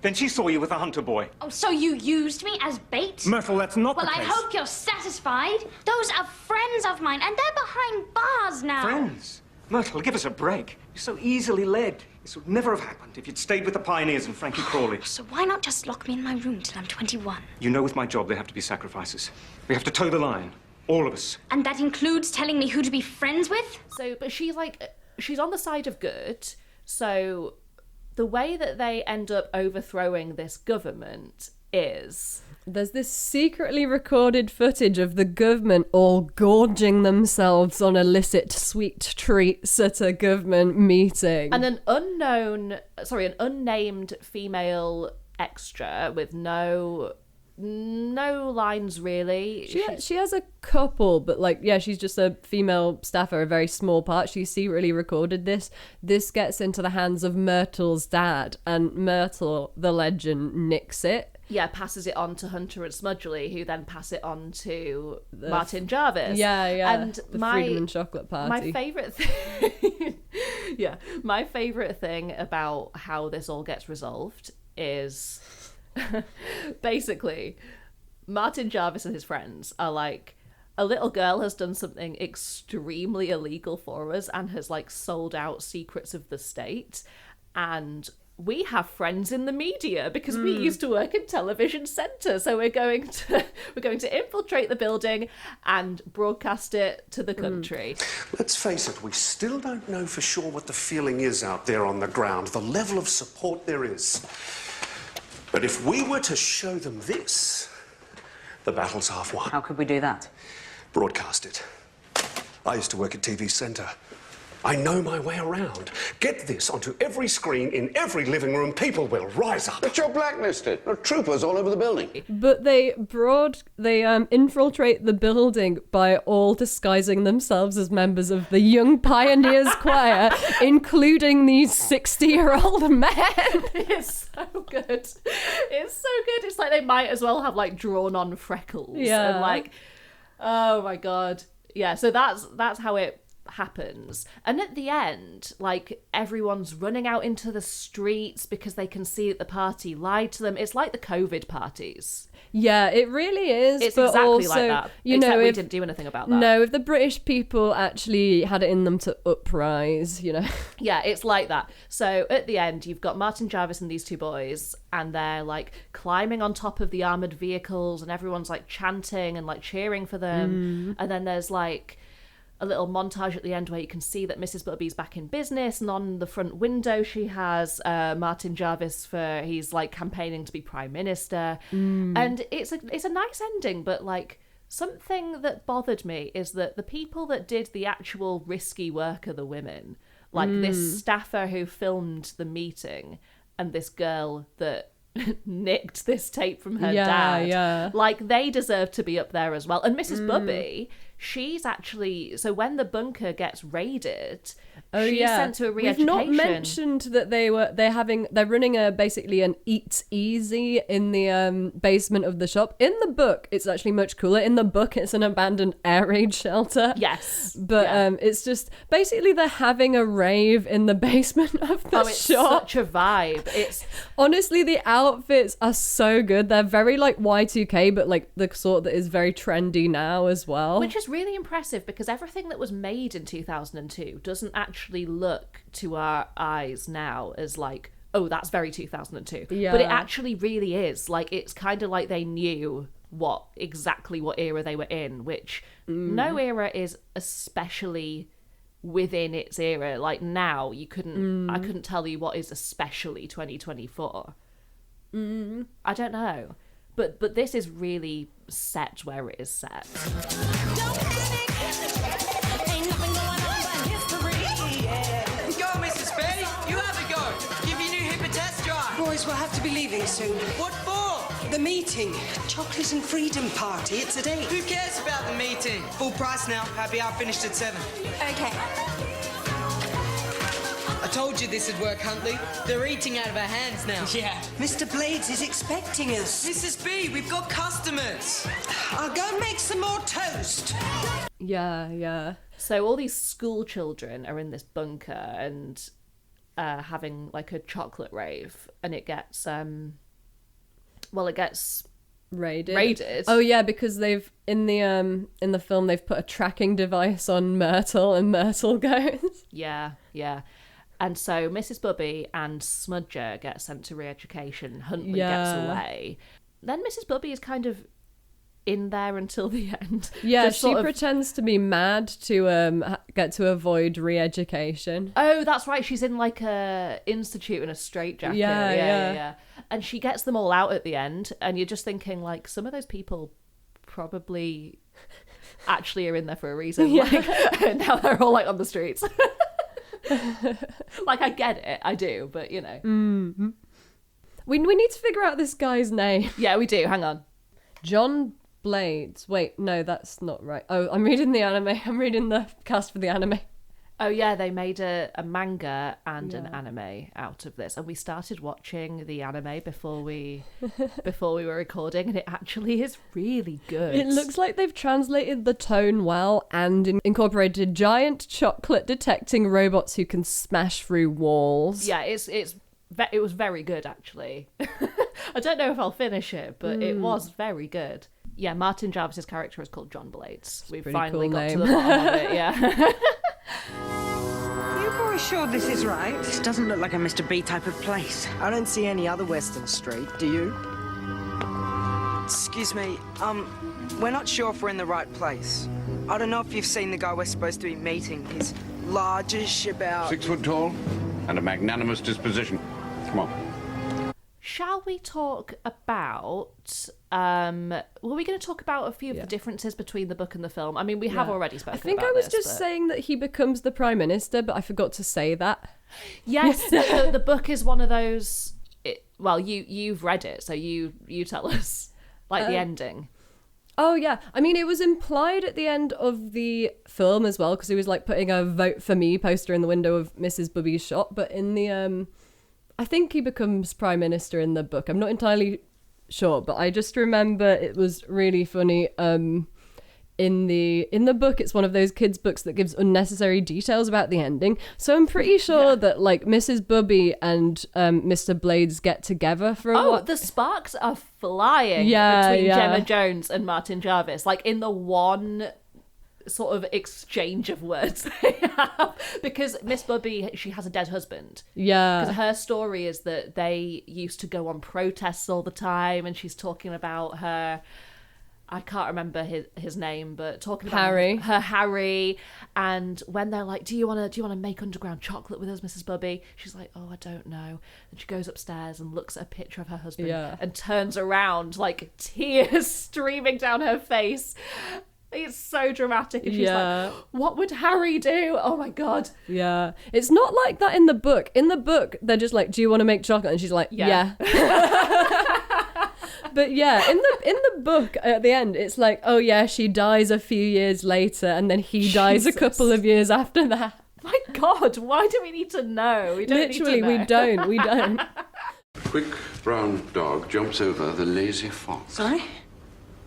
Speaker 14: Then she saw you with the hunter boy.
Speaker 6: Oh, so you used me as bait?
Speaker 14: Myrtle, that's not
Speaker 6: Well,
Speaker 14: the
Speaker 6: I
Speaker 14: case.
Speaker 6: hope you're satisfied. Those are friends of mine, and they're behind bars now.
Speaker 14: Friends? Myrtle, give us a break. You're so easily led. This would never have happened if you'd stayed with the pioneers and Frankie Crawley.
Speaker 6: So why not just lock me in my room till I'm 21?
Speaker 14: You know with my job there have to be sacrifices. We have to toe the line. All of us.
Speaker 6: And that includes telling me who to be friends with?
Speaker 1: So, but she's on the side of good, so the way that they end up overthrowing this government is...
Speaker 2: There's this secretly recorded footage of the government all gorging themselves on illicit sweet treats at a government meeting.
Speaker 1: And an unnamed female extra with no lines really.
Speaker 2: She has a couple, but like, yeah, she's just a female staffer, a very small part. She secretly recorded this. This gets into the hands of Myrtle's dad, and Myrtle, the legend, nicks it.
Speaker 1: Yeah, passes it on to Hunter and Smudgley, who then pass it on to Martin Jarvis.
Speaker 2: Yeah.
Speaker 1: And
Speaker 2: the Freedom and Chocolate Party.
Speaker 1: My favourite thing... yeah, my favourite thing about how this all gets resolved is... basically, Martin Jarvis and his friends are like, a little girl has done something extremely illegal for us and has like sold out secrets of the state, and we have friends in the media because we used to work in television centre, so we're going to infiltrate the building and broadcast it to the country.
Speaker 7: Let's face it, we still don't know for sure what the feeling is out there on the ground, the level of support there is. But if we were to show them this, the battle's half won.
Speaker 15: How could we do that?
Speaker 7: Broadcast it. I used to work at TV Centre. I know my way around. Get this onto every screen in every living room. People will rise up.
Speaker 13: But you're blacklisted. There are troopers all over the building.
Speaker 2: But they infiltrate the building by all disguising themselves as members of the Young Pioneers Choir, including these 60-year-old men.
Speaker 1: It's so good. It's so good. It's like they might as well have like drawn on freckles.
Speaker 2: Yeah.
Speaker 1: And like, oh my god. Yeah, so that's how it happens. And at the end, like, everyone's running out into the streets because they can see that the party lied to them. It's like the COVID parties.
Speaker 2: Yeah, it really is.
Speaker 1: It's
Speaker 2: but
Speaker 1: exactly
Speaker 2: also,
Speaker 1: like that.
Speaker 2: You
Speaker 1: Except
Speaker 2: know,
Speaker 1: we
Speaker 2: if,
Speaker 1: didn't do anything about that.
Speaker 2: No, if the British people actually had it in them to uprise, you know.
Speaker 1: Yeah, it's like that. So at the end, you've got Martin Jarvis and these two boys, and they're like climbing on top of the armoured vehicles, and everyone's like chanting and like cheering for them. And then there's like a little montage at the end where you can see that Mrs. Butterby's back in business, and on the front window she has Martin Jarvis he's like campaigning to be Prime Minister. And it's a nice ending, but like something that bothered me is that the people that did the actual risky work are the women. Like this staffer who filmed the meeting and this girl that nicked this tape from her dad.
Speaker 2: Yeah.
Speaker 1: Like, they deserve to be up there as well. And Mrs. Bubby, she's actually... So when the bunker gets raided, she's sent to a re-education.
Speaker 2: We've not mentioned that they're running basically an Eat Easy in the basement of the shop. In the book, it's actually much cooler. In the book, it's an abandoned air raid shelter.
Speaker 1: Yes.
Speaker 2: But it's just... Basically, they're having a rave in the basement of the
Speaker 1: it's
Speaker 2: shop.
Speaker 1: Such a vibe. It's...
Speaker 2: Honestly, the outfits are so good. They're very like Y2K, but like the sort that is very trendy now as well.
Speaker 1: Which is really impressive because everything that was made in 2002 doesn't actually look to our eyes now as like, oh, that's very 2002.
Speaker 2: Yeah.
Speaker 1: But it actually really is. Like, it's kind of like they knew exactly what era they were in, which no era is especially within its era. Like, now I couldn't tell you what is especially 2024. I don't know. But this is really set where it is set.
Speaker 3: Go, Mrs. B. You have a go. Give your new hip a test drive.
Speaker 5: Boys, we'll have to be leaving soon.
Speaker 3: What for?
Speaker 5: The meeting. Chocolate and Freedom Party. It's a date.
Speaker 3: Who cares about the meeting? Full price now. Happy hour finished at 7.
Speaker 6: Okay.
Speaker 3: I told you this would work, Huntley. They're eating out of our hands now. Yeah.
Speaker 5: Mr. Blades is expecting us.
Speaker 3: Mrs. B, we've got customers.
Speaker 5: I'll go make some more toast.
Speaker 2: Yeah.
Speaker 1: So all these school children are in this bunker and having like a chocolate rave, and it gets raided.
Speaker 2: Oh yeah, because they've in the film they've put a tracking device on Myrtle, and Myrtle goes.
Speaker 1: Yeah. And so Mrs. Bubby and Smudger get sent to re-education. Huntley gets away. Then Mrs. Bubby is kind of in there until the end.
Speaker 2: Yeah,
Speaker 1: Just
Speaker 2: she
Speaker 1: sort of-
Speaker 2: pretends to be mad to get to avoid re-education.
Speaker 1: Oh, that's right. She's in like a institute in a straitjacket. Yeah. And she gets them all out at the end, and you're just thinking like some of those people probably actually are in there for a reason.
Speaker 2: Yeah.
Speaker 1: Like now they're all like on the streets. Like I get it, I do, but you know.
Speaker 2: Mm-hmm. We need to figure out this guy's name.
Speaker 1: Yeah, we do. Hang on.
Speaker 2: John Blades. Wait, no, that's not right. Oh, I'm reading the anime. I'm reading the cast for the anime.
Speaker 1: Oh yeah, they made a manga and an anime out of this, and we started watching the anime before we were recording, and it actually is really good.
Speaker 2: It looks like they've translated the tone well and incorporated giant chocolate detecting robots who can smash through walls.
Speaker 1: Yeah, it was very good actually. I don't know if I'll finish it, but it was very good. Yeah, Martin Jarvis's character is called John Blades. We've finally
Speaker 2: cool
Speaker 1: got
Speaker 2: name.
Speaker 1: to the bottom of it. Yeah.
Speaker 5: You boys sure this is right?
Speaker 3: This doesn't look like a Mr. B type of place. I don't see any other Western Street, do you? Excuse me, we're not sure if we're in the right place. I don't know if you've seen the guy we're supposed to be meeting. He's largish, about...
Speaker 13: 6 foot tall and a magnanimous disposition. Come on.
Speaker 1: Shall we talk about were we going to talk about a few of the differences between the book and the film? I mean, we have already spoken about this.
Speaker 2: I think I was just saying that he becomes the Prime Minister, but I forgot to say that.
Speaker 1: Yes, the book is one of those... you've read it, so you tell us, like the ending.
Speaker 2: Oh, yeah. I mean, it was implied at the end of the film as well, because he was, like, putting a vote for me poster in the window of Mrs. Bubby's shop, but in the... I think he becomes Prime Minister in the book. I'm not entirely sure, but I just remember it was really funny. In the book, it's one of those kids' books that gives unnecessary details about the ending. So I'm pretty sure that like Mrs. Bubby and Mr. Blades get together for a while.
Speaker 1: The sparks are flying between Gemma Jones and Martin Jarvis. Like in the one sort of exchange of words they have, because Miss Bubby, she has a dead husband. Because her story is that they used to go on protests all the time, and she's talking about her, I can't remember his name, but talking about her Harry, and when they're like, do you want to make underground chocolate with us, Mrs. Bubby? She's like, oh, I don't know. And she goes upstairs and looks at a picture of her husband and turns around, like tears streaming down her face. It's so dramatic. And she's like, what would Harry do? Oh my God.
Speaker 2: Yeah. It's not like that in the book. In the book, they're just like, do you want to make chocolate? And she's like, yeah. But yeah, in the book at the end, it's like, oh yeah, she dies a few years later, and then he dies a couple of years after that.
Speaker 1: My God, why do we need to know? We don't
Speaker 2: Literally,
Speaker 1: need to know.
Speaker 2: we don't.
Speaker 13: The quick brown dog jumps over the lazy fox.
Speaker 5: Sorry?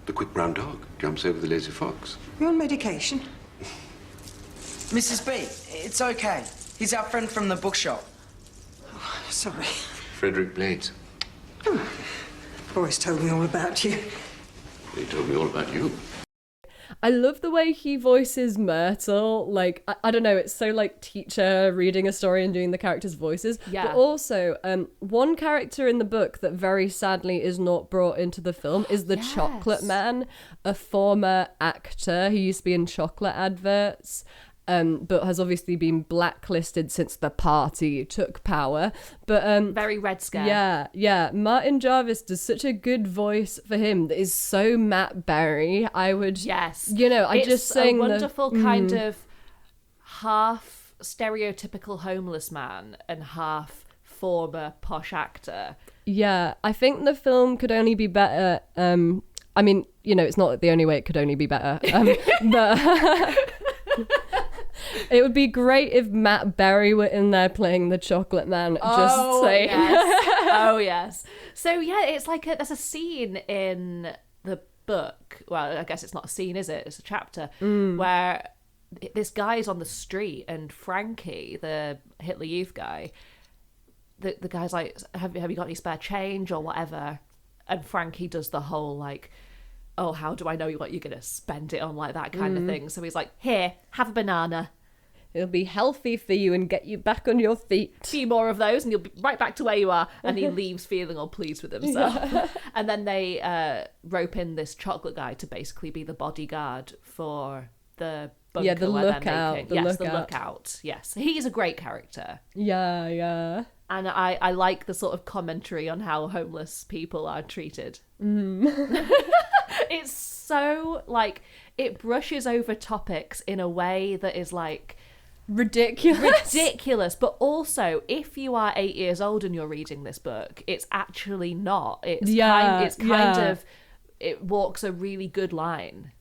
Speaker 13: The quick brown dog jumps over the lazy fox.
Speaker 5: You on medication?
Speaker 3: Mrs. B, it's okay. He's our friend from the bookshop.
Speaker 5: Oh, sorry.
Speaker 13: Frederick Blades.
Speaker 5: Boys told me all about you.
Speaker 13: He told me all about you.
Speaker 2: I love the way he voices Myrtle. Like, I don't know, it's so like teacher reading a story and doing the characters' voices.
Speaker 1: Yeah.
Speaker 2: But also, one character in the book that very sadly is not brought into the film is the Chocolate Man, a former actor who used to be in chocolate adverts. but has obviously been blacklisted since the party took power. But
Speaker 15: very Red Scare.
Speaker 2: Yeah. Martin Jarvis does such a good voice for him that is so Matt Berry. I would,
Speaker 15: yes,
Speaker 2: I
Speaker 15: it's
Speaker 2: just sing
Speaker 15: a wonderful kind of half stereotypical homeless man and half former posh actor.
Speaker 2: Yeah, I think the film could only be better. I mean, it's not the only way it could only be better. But it would be great if Matt Berry were in there playing the Chocolate Man. Just saying.
Speaker 15: Yes. Oh, yes. So, yeah, it's like there's a scene in the book. Well, I guess it's not a scene, is it? It's a chapter where this guy is on the street and Frankie, the Hitler Youth guy, the guy's like, have you got any spare change or whatever? And Frankie does the whole like, oh, how do I know what you're going to spend it on, like that kind of thing. So he's like, here, have a banana.
Speaker 2: It'll be healthy for you and get you back on your feet.
Speaker 15: A few more of those and you'll be right back to where you are. And he leaves feeling all pleased with himself. Yeah. And then they rope in this chocolate guy to basically be the bodyguard for the bunker.
Speaker 2: Yeah, the lookout.
Speaker 15: The lookout. Yes, he's a great character.
Speaker 2: Yeah.
Speaker 15: And I like the sort of commentary on how homeless people are treated. It's so, like, it brushes over topics in a way that is, like...
Speaker 2: ridiculous.
Speaker 15: But also, if you are 8 years old and you're reading this book, it's actually not. It's kind of... It walks a really good line.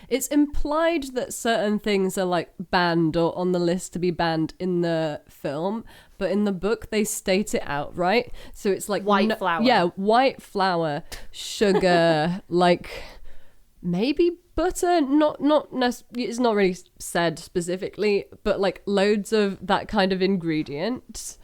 Speaker 2: It's implied that certain things are like banned or on the list to be banned in the film, but in the book they state it outright. So it's like
Speaker 15: white flour.
Speaker 2: Yeah, white flour, sugar, like maybe butter. It's not really said specifically, but like loads of that kind of ingredient.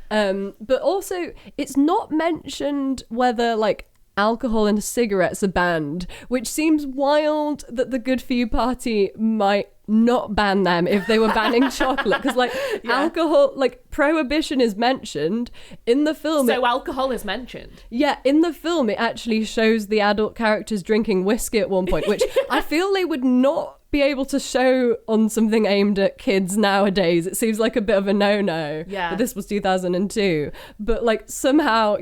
Speaker 2: But also it's not mentioned whether like alcohol and cigarettes are banned, which seems wild that the Good For You party might not ban them if they were banning chocolate, because like alcohol, like prohibition is mentioned in the film.
Speaker 15: So alcohol is mentioned.
Speaker 2: Yeah, in the film it actually shows the adult characters drinking whiskey at one point, which I feel they would not be able to show on something aimed at kids nowadays. It seems like a bit of a no-no.
Speaker 15: Yeah.
Speaker 2: But this was 2002. But like somehow,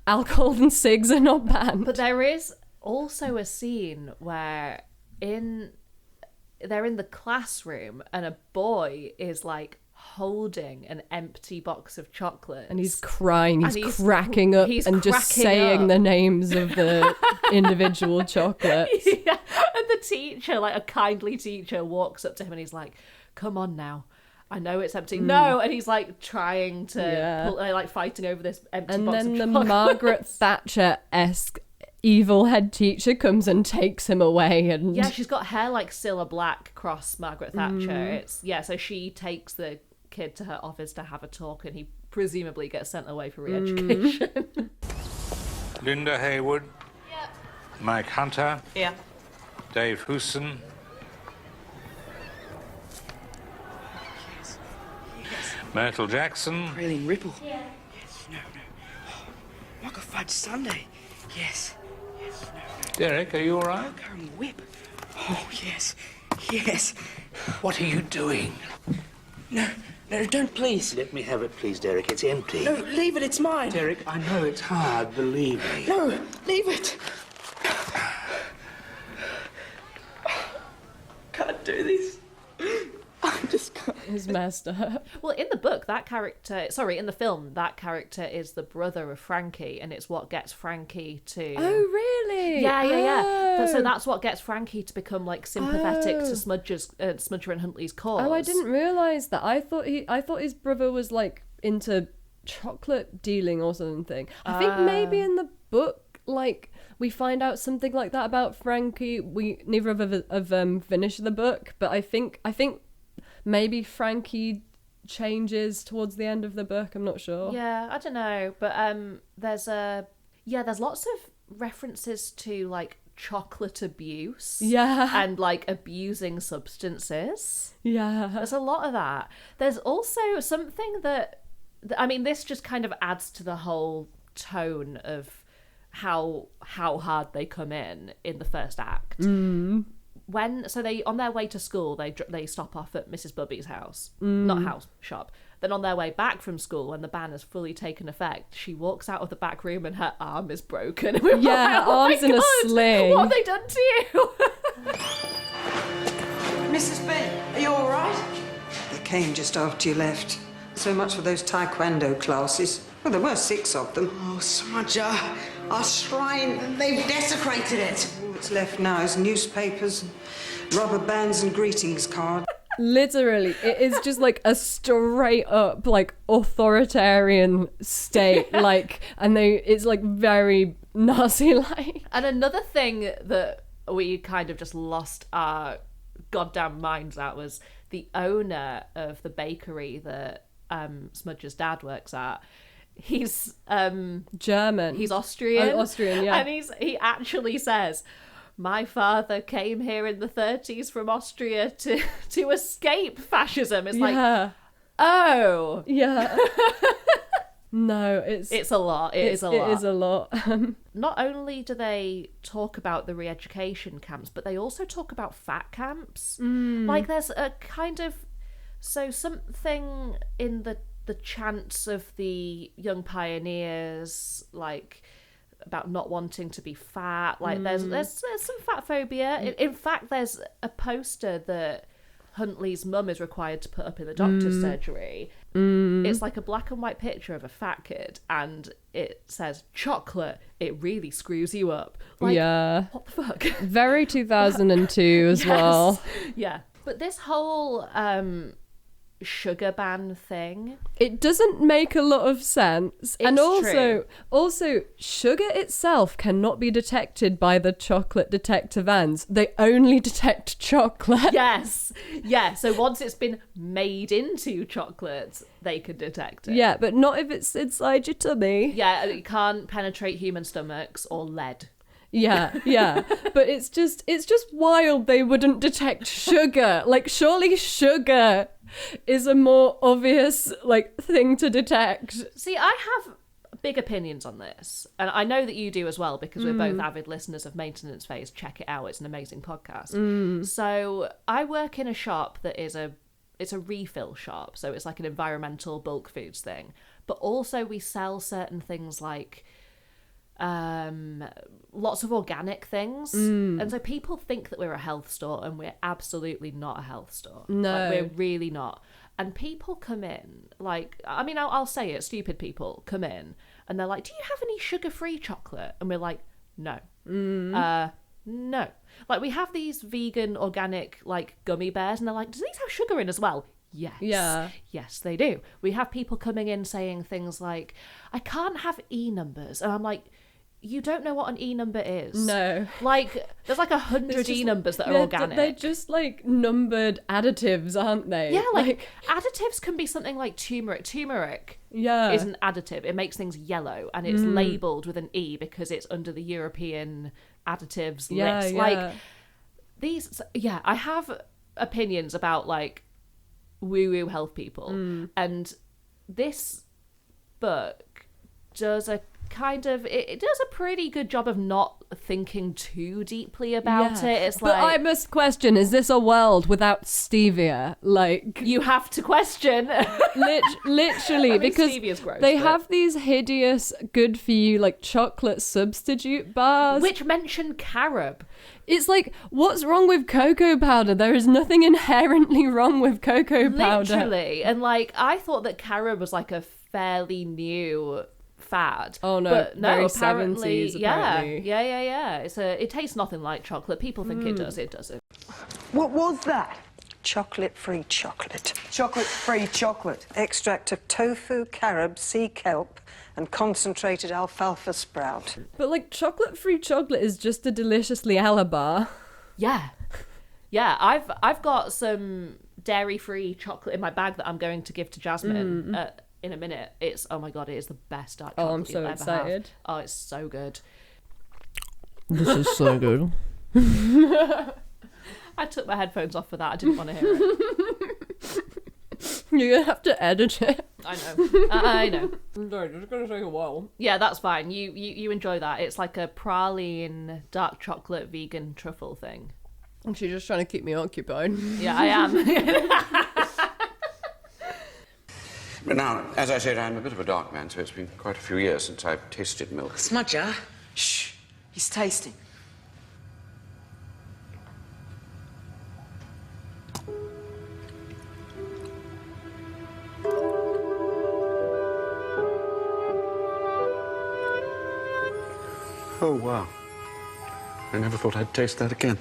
Speaker 2: alcohol and cigs are not banned.
Speaker 15: But there is also a scene where they're in the classroom and a boy is like holding an empty box of chocolates.
Speaker 2: And he's crying, he's cracking up and just saying the names of the individual chocolates.
Speaker 15: Yeah. And the teacher, like a kindly teacher, walks up to him and he's like, come on now. I know it's empty. No, and he's like trying to, like fighting over this empty box of chocolates.
Speaker 2: And then the Margaret Thatcher-esque evil head teacher comes and takes him away. And
Speaker 15: yeah, she's got hair like Cilla Black cross Margaret Thatcher. So she takes the kid to her office to have a talk and he presumably gets sent away for re-education.
Speaker 16: Linda Haywood.
Speaker 8: Yeah.
Speaker 16: Mike Hunter.
Speaker 8: Yeah.
Speaker 16: Dave Hewson. Myrtle Jackson.
Speaker 3: Raylene Ripple.
Speaker 8: Yeah.
Speaker 3: Yes, no. Mocha Fudge Sundae. Yes.
Speaker 16: Derek, are you all right?
Speaker 3: Caramel Whip. Oh, yes.
Speaker 17: What are you doing?
Speaker 3: No, don't, please.
Speaker 17: Let me have it, please, Derek. It's empty.
Speaker 3: No, leave it, it's mine.
Speaker 17: Derek, I know it's hard, believe me.
Speaker 3: No, leave it. Can't do this. I just can't.
Speaker 2: It's messed up.
Speaker 15: Well, in the film, that character is the brother of Frankie, and it's what gets Frankie to...
Speaker 2: Oh, really?
Speaker 15: Yeah. So that's what gets Frankie to become, like, sympathetic to Smudger and Huntley's cause.
Speaker 2: Oh, I didn't realise that. I thought his brother was, like, into chocolate dealing or something. I think maybe in the book, like, we find out something like that about Frankie. We neither of us have finished the book, but I think maybe Frankie changes towards the end of the book. I'm not sure.
Speaker 15: Yeah, I don't know, but there's lots of references to like chocolate abuse.
Speaker 2: Yeah.
Speaker 15: And like abusing substances.
Speaker 2: Yeah.
Speaker 15: There's a lot of that. There's also something that I mean, this just kind of adds to the whole tone of how hard they come in the first act. so they on their way to school they stop off at Mrs. Bubby's house, not house, shop. Then on their way back from school, when the ban has fully taken effect, she walks out of the back room and her arm is broken. And we're
Speaker 2: Yeah,
Speaker 15: like,
Speaker 2: her arm's in a sling.
Speaker 15: What have they done to you?
Speaker 5: Mrs. B, are you all right? They came just after you left. So much for those taekwondo classes. Well, there were 6 of them.
Speaker 3: Oh, Smudger, our shrine, they've desecrated it.
Speaker 5: All that's left now is newspapers, rubber bands and greetings cards.
Speaker 2: Literally, it is just like a straight up like authoritarian state, like, and it's like very Nazi-like.
Speaker 15: And another thing that we kind of just lost our goddamn minds at was the owner of the bakery that Smudger's dad works at. He's
Speaker 2: German.
Speaker 15: He's Austrian.
Speaker 2: Oh, Austrian, yeah.
Speaker 15: And he actually says, my father came here in the 30s from Austria to escape fascism. It's like, oh.
Speaker 2: Yeah. No, it's
Speaker 15: a lot. It is a lot.
Speaker 2: It is a lot.
Speaker 15: Not only do they talk about the re-education camps, but they also talk about fat camps. Like there's a kind of... So something in the chants of the young pioneers, like... about not wanting to be fat, like there's some fat phobia. In fact, there's a poster that Huntley's mum is required to put up in the doctor's surgery. It's like a black and white picture of a fat kid, and it says chocolate, it really screws you up. Like,
Speaker 2: yeah,
Speaker 15: what the fuck?
Speaker 2: Very 2002 as well.
Speaker 15: Yeah, but this whole sugar ban thing,
Speaker 2: it doesn't make a lot of sense. And also sugar itself cannot be detected by the chocolate detector vans. They only detect chocolate.
Speaker 15: Yes, yeah, so once it's been made into chocolate, they can detect it.
Speaker 2: Yeah, but not if it's inside your tummy.
Speaker 15: Yeah, it can't penetrate human stomachs or lead.
Speaker 2: Yeah, but it's just wild they wouldn't detect sugar. Like, surely sugar is a more obvious like thing to detect.
Speaker 15: See, I have big opinions on this, and I know that you do as well, because we're both avid listeners of Maintenance Phase. Check it out, it's an amazing podcast. So I work in a shop that is it's a refill shop, so it's like an environmental bulk foods thing, but also we sell certain things like lots of organic things, and so people think that we're a health store, and we're absolutely not a health store.
Speaker 2: No,
Speaker 15: like, we're really not. And people come in, like, I mean, I'll say it, stupid people come in and they're like, do you have any sugar-free chocolate? And we're like, no. No. Like, we have these vegan organic like gummy bears, and they're like, do these have sugar in as well? Yes.
Speaker 2: Yeah.
Speaker 15: Yes, they do. We have people coming in saying things like, I can't have E numbers, and I'm like, you don't know what an E number is. No. Like, there's like 100 E numbers that are organic.
Speaker 2: They're just like numbered additives, aren't they?
Speaker 15: Yeah, like additives can be something like turmeric. Turmeric is an additive. It makes things yellow, and it's labelled with an E because it's under the European additives list. Like, these... Yeah, I have opinions about, like, woo-woo health people. And this book does a kind of it does a pretty good job of not thinking too deeply about it. It's like,
Speaker 2: but I must question, is this a world without stevia? Like,
Speaker 15: you have to question.
Speaker 2: Literally,
Speaker 15: I mean,
Speaker 2: because
Speaker 15: stevia's gross,
Speaker 2: they
Speaker 15: but...
Speaker 2: have these hideous good for you like chocolate substitute bars
Speaker 15: which mention carob.
Speaker 2: It's like, what's wrong with cocoa powder? There is nothing inherently wrong with cocoa powder.
Speaker 15: Literally. And like, I thought that carob was like a fairly new fad.
Speaker 2: Oh no,
Speaker 15: but no,
Speaker 2: very
Speaker 15: apparently,
Speaker 2: 70s, apparently.
Speaker 15: Yeah. It tastes nothing like chocolate. People think it does. It doesn't.
Speaker 5: What was that? Chocolate-free chocolate.
Speaker 8: Chocolate-free chocolate.
Speaker 5: Extract of tofu, carob, sea kelp, and concentrated alfalfa sprout.
Speaker 2: But like, chocolate-free chocolate is just a deliciously Alabar.
Speaker 15: Yeah. I've got some dairy-free chocolate in my bag that I'm going to give to Jasmine in a minute. It's, oh my god, it is the best dark chocolate
Speaker 2: I'm so
Speaker 15: you'll ever
Speaker 2: excited.
Speaker 15: have. Oh, it's so good.
Speaker 2: This is so good.
Speaker 15: I took my headphones off for that. I didn't want to hear it.
Speaker 2: You're gonna have to edit it.
Speaker 15: I know. I know.
Speaker 2: Sorry, it's gonna take a while.
Speaker 15: Yeah, that's fine. You enjoy that. It's like a praline dark chocolate vegan truffle thing.
Speaker 2: She's just trying to keep me occupied.
Speaker 15: Yeah, I am.
Speaker 13: But now, as I said, I'm a bit of a dark man, so it's been quite a few years since I've tasted milk.
Speaker 3: Smudger, shh, he's tasting.
Speaker 13: Oh, wow. I never thought I'd taste that again.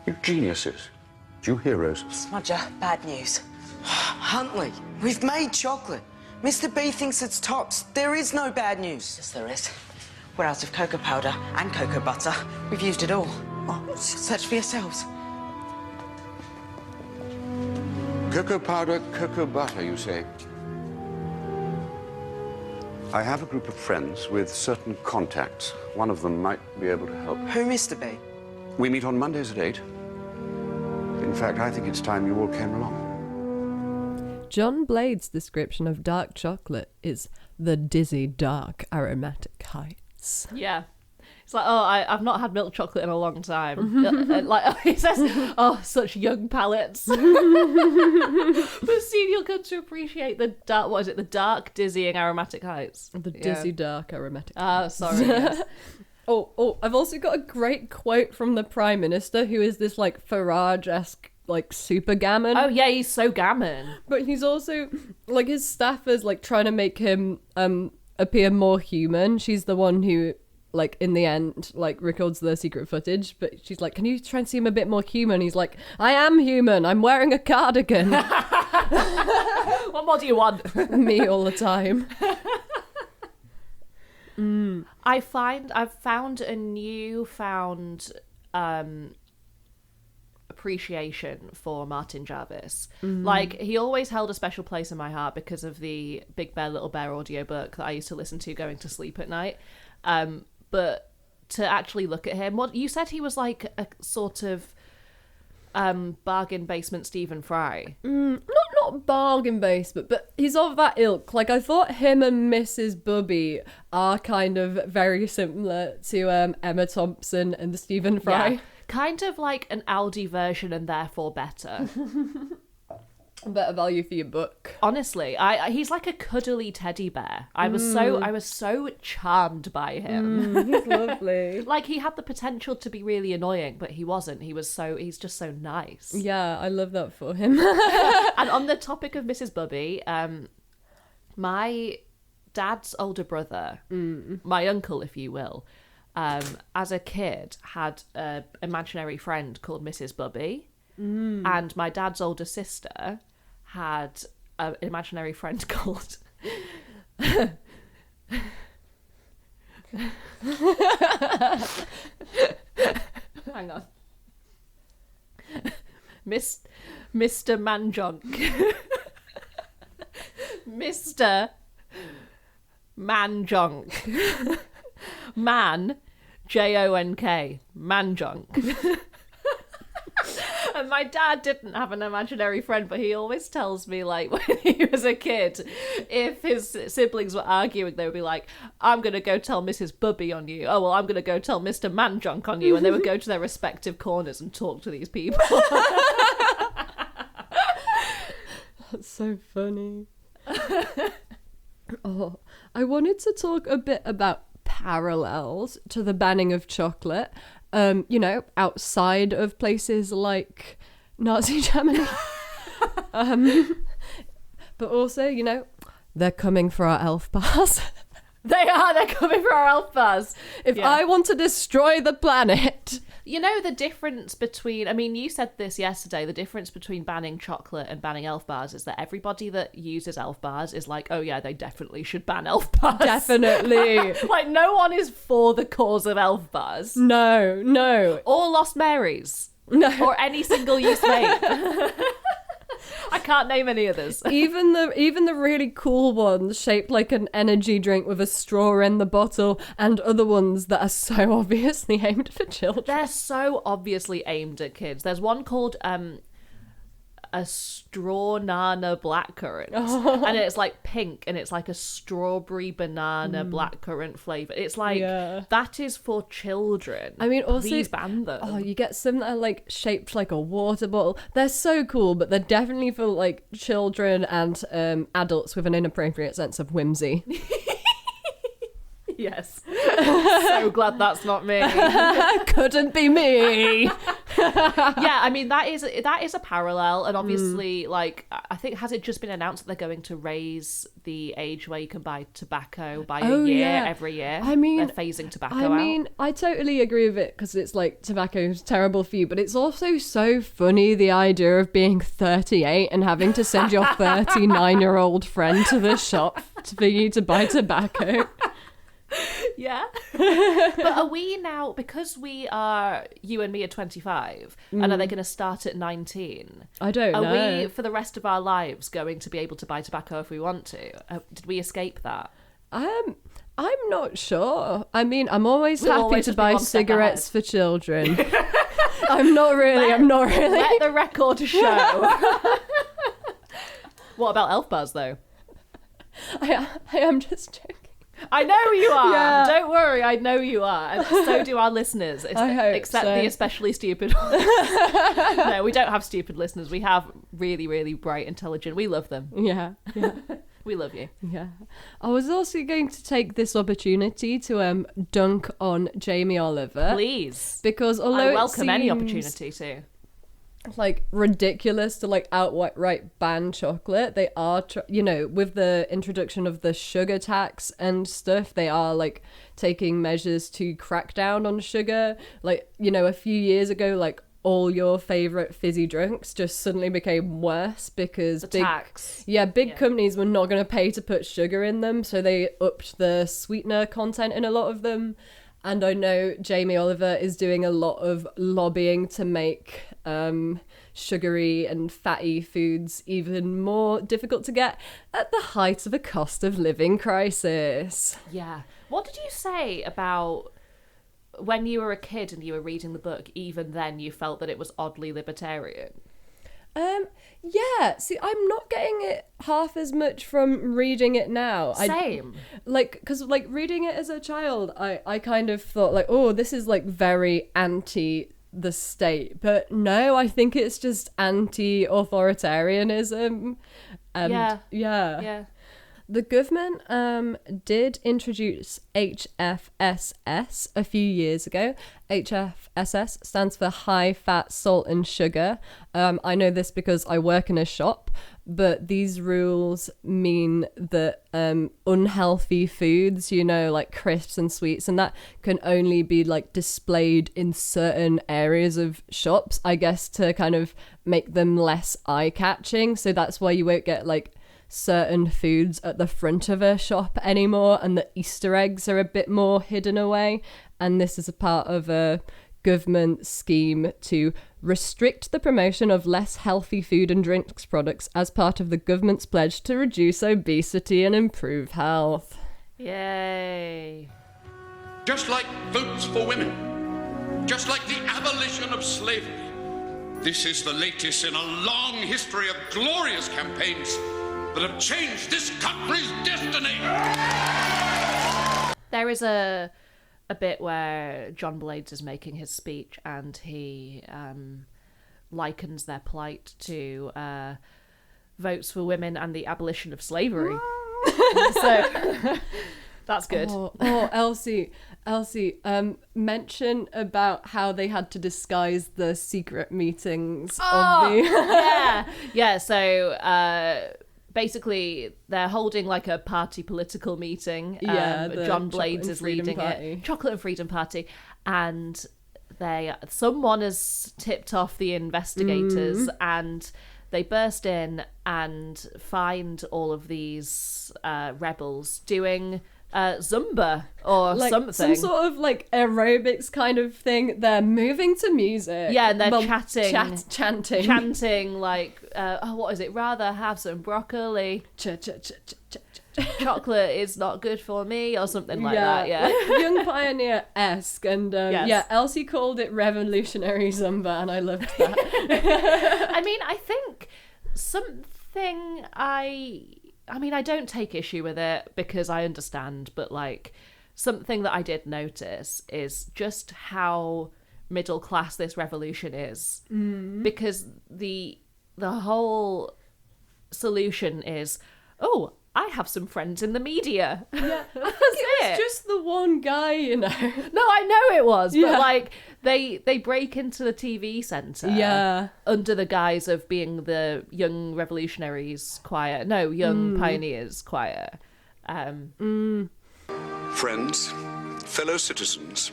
Speaker 13: You geniuses. You heroes.
Speaker 3: Smudger, bad news. Huntley, we've made chocolate. Mr. B thinks it's tops. There is no bad news. Yes, there is. We're out of cocoa powder and cocoa butter. We've used it all. Oh, search for yourselves.
Speaker 13: Cocoa powder, cocoa butter, you say? I have a group of friends with certain contacts. One of them might be able to help.
Speaker 3: Who, Mr. B?
Speaker 13: We meet on Mondays at 8. In fact, I think it's time you all came along.
Speaker 2: John Blade's description of dark chocolate is the dizzy, dark, aromatic heights.
Speaker 15: Yeah. It's like, oh, I've not had milk chocolate in a long time. Like, he says, oh, such young palates. But soon you'll come to appreciate the dark, what is it, the dark, dizzying, aromatic heights.
Speaker 2: The dizzy, dark, aromatic
Speaker 15: heights. Sorry, yes.
Speaker 2: I've also got a great quote from the Prime Minister, who is this, like, Farage-esque, like, super gammon.
Speaker 15: Oh, yeah, he's so gammon.
Speaker 2: But he's also, like, his staffers, like, trying to make him appear more human. She's the one who, like, in the end, like, records the secret footage, but she's like, can you try and seem a bit more human? He's like, I am human, I'm wearing a cardigan.
Speaker 15: What more do you want?
Speaker 2: Me all the time.
Speaker 15: I've found a newfound appreciation for Martin Jarvis. Like, he always held a special place in my heart because of the Big Bear Little Bear audiobook that I used to listen to going to sleep at night. But to actually look at him, what you said, he was like a sort of bargain basement Stephen Fry.
Speaker 2: Not bargain basement, but he's of that ilk. Like, I thought him and Mrs. Bubby are kind of very similar to Emma Thompson and Stephen Fry.
Speaker 15: Yeah. Kind of like an Aldi version and therefore better.
Speaker 2: Better value for your book.
Speaker 15: Honestly, he's like a cuddly teddy bear. I was so charmed by him.
Speaker 2: He's lovely.
Speaker 15: Like, he had the potential to be really annoying, but he wasn't. He's just so nice.
Speaker 2: Yeah, I love that for him.
Speaker 15: And on the topic of Mrs. Bubby, my dad's older brother, my uncle, if you will, as a kid, had an imaginary friend called Mrs. Bubby. And my dad's older sister had an imaginary friend called... Hang on. Mr. Manjonk. Mr. Manjonk. Man, Jonk. Manjonk. And my dad didn't have an imaginary friend, but he always tells me, like, when he was a kid, if his siblings were arguing, they would be like, I'm going to go tell Mrs. Bubby on you. Oh, well, I'm going to go tell Mr. Manjunk on you. And they would go to their respective corners and talk to these people.
Speaker 2: That's so funny. I wanted to talk a bit about parallels to the banning of chocolate. Outside of places like Nazi Germany. But also, they're coming for our elf bars.
Speaker 15: They're coming for our elf bars.
Speaker 2: If I want to destroy the planet.
Speaker 15: You know, the difference between, I mean, you said this yesterday, the difference between banning chocolate and banning elf bars is that everybody that uses elf bars is like, oh yeah, they definitely should ban elf bars.
Speaker 2: Definitely.
Speaker 15: Like, no one is for the cause of elf bars.
Speaker 2: No.
Speaker 15: Or Lost Marys.
Speaker 2: No.
Speaker 15: Or any single-use vape. I can't name any others.
Speaker 2: Even the really cool ones shaped like an energy drink with a straw in the bottle, and other ones that are so obviously aimed for children.
Speaker 15: They're so obviously aimed at kids. There's one called a straw nana blackcurrant, and it's like pink, and it's like a strawberry banana blackcurrant flavor. It's like that is for children.
Speaker 2: I mean, also,
Speaker 15: please ban them.
Speaker 2: Oh, you get some that are like shaped like a water bottle. They're so cool, but they're definitely for like children and adults with an inappropriate sense of whimsy.
Speaker 15: Yes. So glad that's not me.
Speaker 2: Couldn't be me.
Speaker 15: Yeah, I mean that is a parallel, and obviously like I think, has it just been announced that they're going to raise the age where you can buy tobacco by a year every year?
Speaker 2: I mean,
Speaker 15: they're phasing tobacco out.
Speaker 2: I totally agree with it, because it's like tobacco's terrible for you, but it's also so funny, the idea of being 38 and having to send your 39-year-old friend to the shop for you to buy tobacco.
Speaker 15: Yeah. But are we now, because you and me are 25, and are they going to start at 19?
Speaker 2: I don't know.
Speaker 15: Are we, for the rest of our lives, going to be able to buy tobacco if we want to? Did we escape that?
Speaker 2: I'm not sure. I mean, I'm always happy
Speaker 15: always
Speaker 2: to
Speaker 15: just be
Speaker 2: buy
Speaker 15: one step
Speaker 2: cigarettes for children. I'm not really.
Speaker 15: Let the record show. What about elf bars, though?
Speaker 2: I am just joking.
Speaker 15: I know you are.
Speaker 2: Yeah.
Speaker 15: Don't worry, I know you are. And so do our listeners.
Speaker 2: I hope
Speaker 15: except
Speaker 2: so.
Speaker 15: the especially stupid ones. No, we don't have stupid listeners. We have really, really bright, intelligent. We love them.
Speaker 2: Yeah.
Speaker 15: We love you.
Speaker 2: Yeah. I was also going to take this opportunity to dunk on Jamie Oliver.
Speaker 15: Please.
Speaker 2: Because although
Speaker 15: I welcome any
Speaker 2: seems
Speaker 15: opportunity to.
Speaker 2: like ridiculous to like outright ban chocolate, they are with the introduction of the sugar tax and stuff, they are like taking measures to crack down on sugar. Like, a few years ago, like all your favorite fizzy drinks just suddenly became worse because big companies were not going to pay to put sugar in them, so they upped the sweetener content in a lot of them. And I know Jamie Oliver is doing a lot of lobbying to make sugary and fatty foods even more difficult to get at the height of a cost of living crisis.
Speaker 15: Yeah. What did you say about when you were a kid and you were reading the book, even then you felt that it was oddly libertarian?
Speaker 2: Yeah, see, I'm not getting it half as much from reading it now.
Speaker 15: Same.
Speaker 2: Because reading it as a child, I kind of thought like, oh, this is like very anti the state. But no, I think it's just anti-authoritarianism. And yeah. The government did introduce HFSS a few years ago. HFSS stands for high fat, salt and sugar. I know this because I work in a shop, but these rules mean that unhealthy foods, like crisps and sweets and that, can only be like displayed in certain areas of shops, I guess, to kind of make them less eye-catching. So that's why you won't get like certain foods at the front of a shop anymore, and the Easter eggs are a bit more hidden away. And this is a part of a government scheme to restrict the promotion of less healthy food and drinks products as part of the government's pledge to reduce obesity and improve health.
Speaker 15: Yay.
Speaker 13: Just like votes for women, just like the abolition of slavery, this is the latest in a long history of glorious campaigns that have changed this country's destiny.
Speaker 15: There is a bit where John Blades is making his speech, and he likens their plight to votes for women and the abolition of slavery. So that's good.
Speaker 2: Elsie, mention about how they had to disguise the secret meetings of the...
Speaker 15: yeah. So basically, they're holding like a party political meeting. John Blades is leading it. Chocolate and Freedom Party. And someone has tipped off the investigators, and they burst in and find all of these rebels doing Zumba or
Speaker 2: like
Speaker 15: something.
Speaker 2: Some sort of like aerobics kind of thing. They're moving to music.
Speaker 15: Yeah, and they're
Speaker 2: chanting.
Speaker 15: Chanting like, what is it? Rather have some broccoli. Chocolate is not good for me, or something like that. Yeah,
Speaker 2: like Young Pioneer-esque. And Elsie called it revolutionary Zumba, and I loved that.
Speaker 15: I mean, I think Something I mean, I don't take issue with it because I understand, but like something that I did notice is just how middle class this revolution is. Because the whole solution is, oh, I have some friends in the media.
Speaker 2: Yeah,
Speaker 15: That's
Speaker 2: it was just the one guy, you know.
Speaker 15: No, I know it was,
Speaker 2: Yeah.
Speaker 15: but like they break into the TV centre under the guise of being the Young Revolutionaries Choir. No, Young Pioneers Choir.
Speaker 13: Friends, fellow citizens,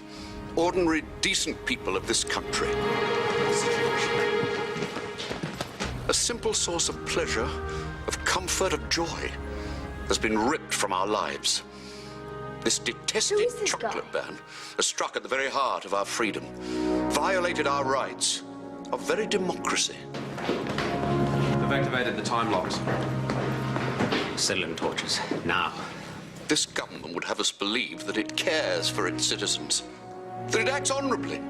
Speaker 13: ordinary, decent people of this country. A simple source of pleasure, of comfort, of joy has been ripped from our lives. This detested chocolate ban has struck at the very heart of our freedom, violated our rights, our very democracy.
Speaker 18: They've activated the time locks.
Speaker 11: Acetylene torches, now.
Speaker 13: This government would have us believe that it cares for its citizens, that it acts honorably,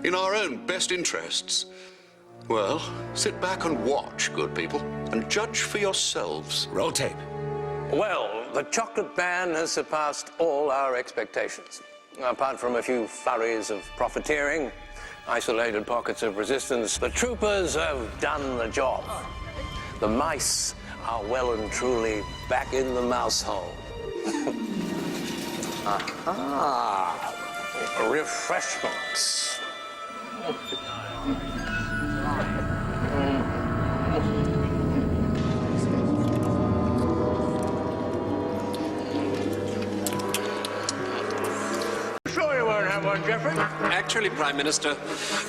Speaker 13: in our own best interests. Well, sit back and watch, good people, and judge for yourselves.
Speaker 18: Roll tape.
Speaker 19: Well, the chocolate ban has surpassed all our expectations. Apart from a few flurries of profiteering, isolated pockets of resistance, the troopers have done the job. The mice are well and truly back in the mouse hole. Aha! Refreshments. Sure you won't have one, Jeffrey?
Speaker 20: Actually, Prime Minister,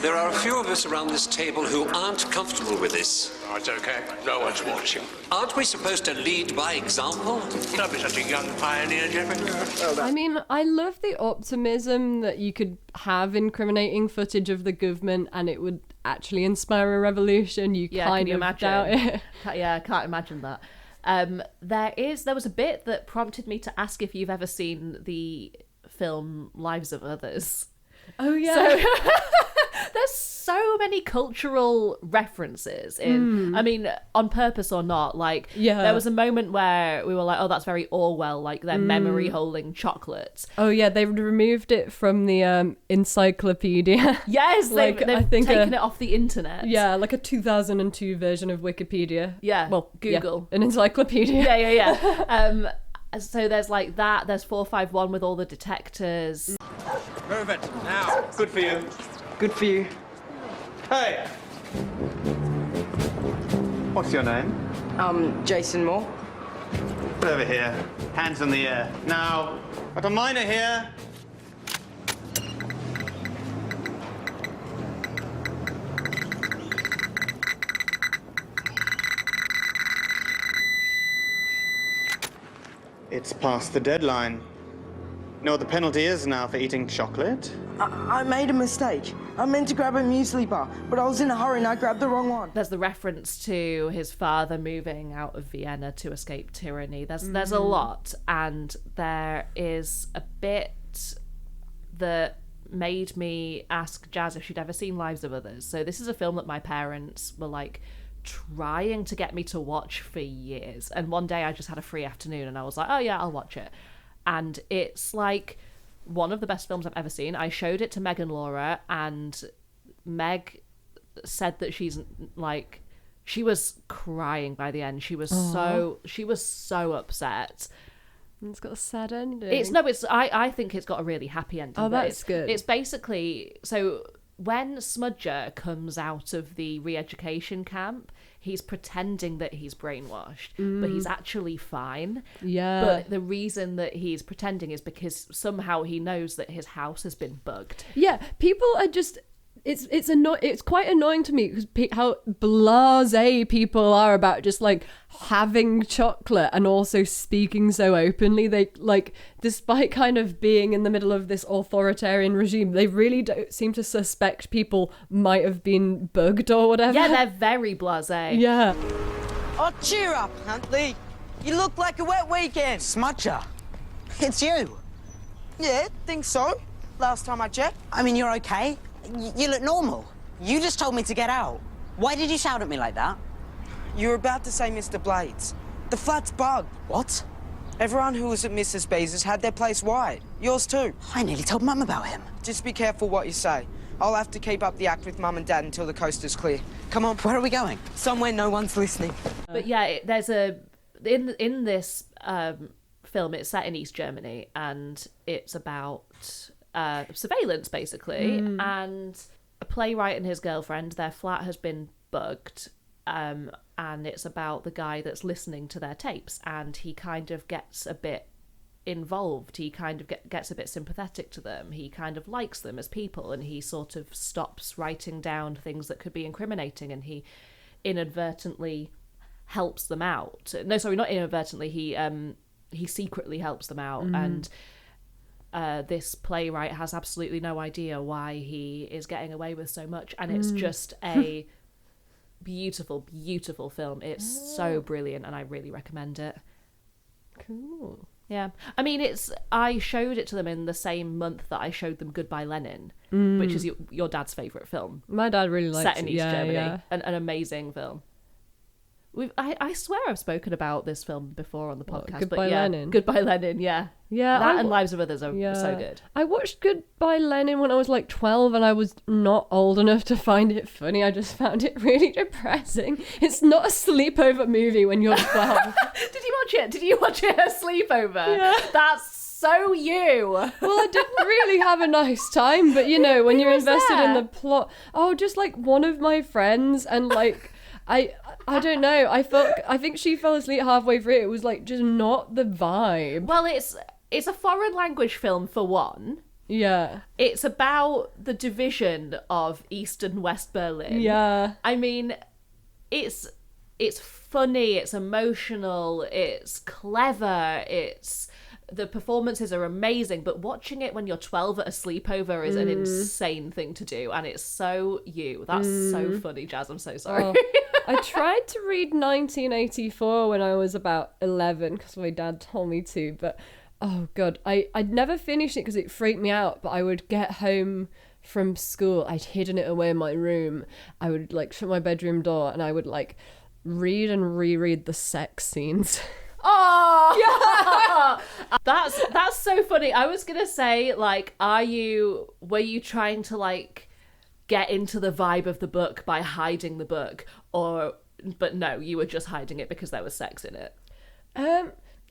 Speaker 20: there are a few of us around this table who aren't comfortable with this.
Speaker 19: Oh, it's okay. No one's watching.
Speaker 20: Aren't we supposed to lead by example?
Speaker 19: Don't be such a young pioneer, Jeffrey.
Speaker 2: I mean, I love the optimism that you could have incriminating footage of the government and it would actually inspire a revolution. You kind
Speaker 15: can you
Speaker 2: of doubt it.
Speaker 15: Yeah, I can't imagine that. There was a bit that prompted me to ask if you've ever seen the film Lives of Others.
Speaker 2: Oh yeah.
Speaker 15: So, there's so many cultural references in, I mean, on purpose or not. Like, there was a moment where we were like, oh, that's very Orwell, like their memory holding chocolates.
Speaker 2: Oh yeah, they removed it from the encyclopedia.
Speaker 15: Yes,
Speaker 2: like,
Speaker 15: they've
Speaker 2: I think
Speaker 15: taken it off the internet.
Speaker 2: Yeah, like a 2002 version of Wikipedia.
Speaker 15: Yeah,
Speaker 2: well,
Speaker 15: Google.
Speaker 2: Yeah, an encyclopedia.
Speaker 15: Yeah. So there's like that. There's 451 with all the detectors.
Speaker 18: Move it, now. Good for you.
Speaker 14: Good for you. Hey! What's your name?
Speaker 8: Jason Moore.
Speaker 14: Put over here. Hands in the air. Now, got a miner here. It's past the deadline. You know what the penalty is now for eating chocolate?
Speaker 8: I made a mistake. I meant to grab a muesli bar, but I was in a hurry and I grabbed the wrong one.
Speaker 15: There's the reference to his father moving out of Vienna to escape tyranny. There's a lot, and there is a bit that made me ask Jazz if she'd ever seen Lives of Others. So this is a film that my parents were like trying to get me to watch for years, and one day I just had a free afternoon and I was like, oh yeah, I'll watch it. And it's like one of the best films I've ever seen. I showed it to Meg and Laura, and Meg said that she was crying by the end. She was so upset.
Speaker 2: It's got a sad ending.
Speaker 15: I think it's got a really happy ending.
Speaker 2: Oh, that's good.
Speaker 15: It's basically, so when Smudger comes out of the re-education camp, he's pretending that he's brainwashed, but he's actually fine.
Speaker 2: Yeah.
Speaker 15: But the reason that he's pretending is because somehow he knows that his house has been bugged.
Speaker 2: Yeah, people are just... It's quite annoying to me because how blasé people are about just like having chocolate and also speaking so openly. They like, despite kind of being in the middle of this authoritarian regime, they really don't seem to suspect people might have been bugged or whatever.
Speaker 15: Yeah, they're very blasé.
Speaker 2: Yeah.
Speaker 8: Oh, cheer up, Huntley. You look like a wet weekend.
Speaker 17: Smudger, it's you.
Speaker 8: Yeah, think so. Last time I checked.
Speaker 17: I mean, you're okay. You look normal. You just told me to get out. Why did you shout at me like that?
Speaker 8: You were about to say Mr. Blades. The flat's bugged.
Speaker 17: What?
Speaker 8: Everyone who was at Mrs. B's has had their place wired. Yours too.
Speaker 17: I nearly told Mum about him.
Speaker 8: Just be careful what you say. I'll have to keep up the act with Mum and Dad until the coast is clear. Come on.
Speaker 17: Where are we going?
Speaker 8: Somewhere no one's listening.
Speaker 15: But yeah, there's a in this film. It's set in East Germany, and it's about surveillance basically. And a playwright and his girlfriend, their flat has been bugged. And it's about the guy that's listening to their tapes, and he kind of gets a bit involved. He kind of gets a bit sympathetic to them. He kind of likes them as people, and he sort of stops writing down things that could be incriminating, and he inadvertently helps them out. No, sorry, not inadvertently. He secretly helps them out, and this playwright has absolutely no idea why he is getting away with so much, and it's just a beautiful film. It's so brilliant, and I really recommend it.
Speaker 2: Cool.
Speaker 15: Yeah, I mean, I showed it to them in the same month that I showed them Goodbye Lenin, which is your dad's favourite film.
Speaker 2: My dad really likes it.
Speaker 15: Set in East Germany. An amazing film. I swear I've spoken about this film before on the podcast.
Speaker 2: Goodbye Lenin?
Speaker 15: Goodbye Lenin, yeah.
Speaker 2: Yeah.
Speaker 15: That and Lives of Others are so good.
Speaker 2: I watched Goodbye Lenin when I was like 12, and I was not old enough to find it funny. I just found it really depressing. It's not a sleepover movie when you're 12.
Speaker 15: Did you watch it? Did you watch it at a sleepover?
Speaker 2: Yeah.
Speaker 15: That's so you.
Speaker 2: Well, I didn't really have a nice time, but you know, when you're invested in the plot. Oh, just like one of my friends, and like I don't know. I think she fell asleep halfway through. It was like just not the vibe.
Speaker 15: Well, it's a foreign language film for one.
Speaker 2: Yeah.
Speaker 15: It's about the division of East and West Berlin.
Speaker 2: Yeah.
Speaker 15: I mean, it's funny, it's emotional, it's clever, the performances are amazing, but watching it when you're 12 at a sleepover is an insane thing to do, and it's so you. That's so funny, Jazz. I'm so sorry.
Speaker 2: Oh. I tried to read 1984 when I was about 11 because my dad told me to, but oh god, I'd never finished it because it freaked me out. But I would get home from school, I'd hidden it away in my room, I would like shut my bedroom door, and I would like read and reread the sex scenes.
Speaker 15: Oh yeah, that's so funny. I was gonna say, like, were you trying to like get into the vibe of the book by hiding the book, but no, you were just hiding it because there was sex in it?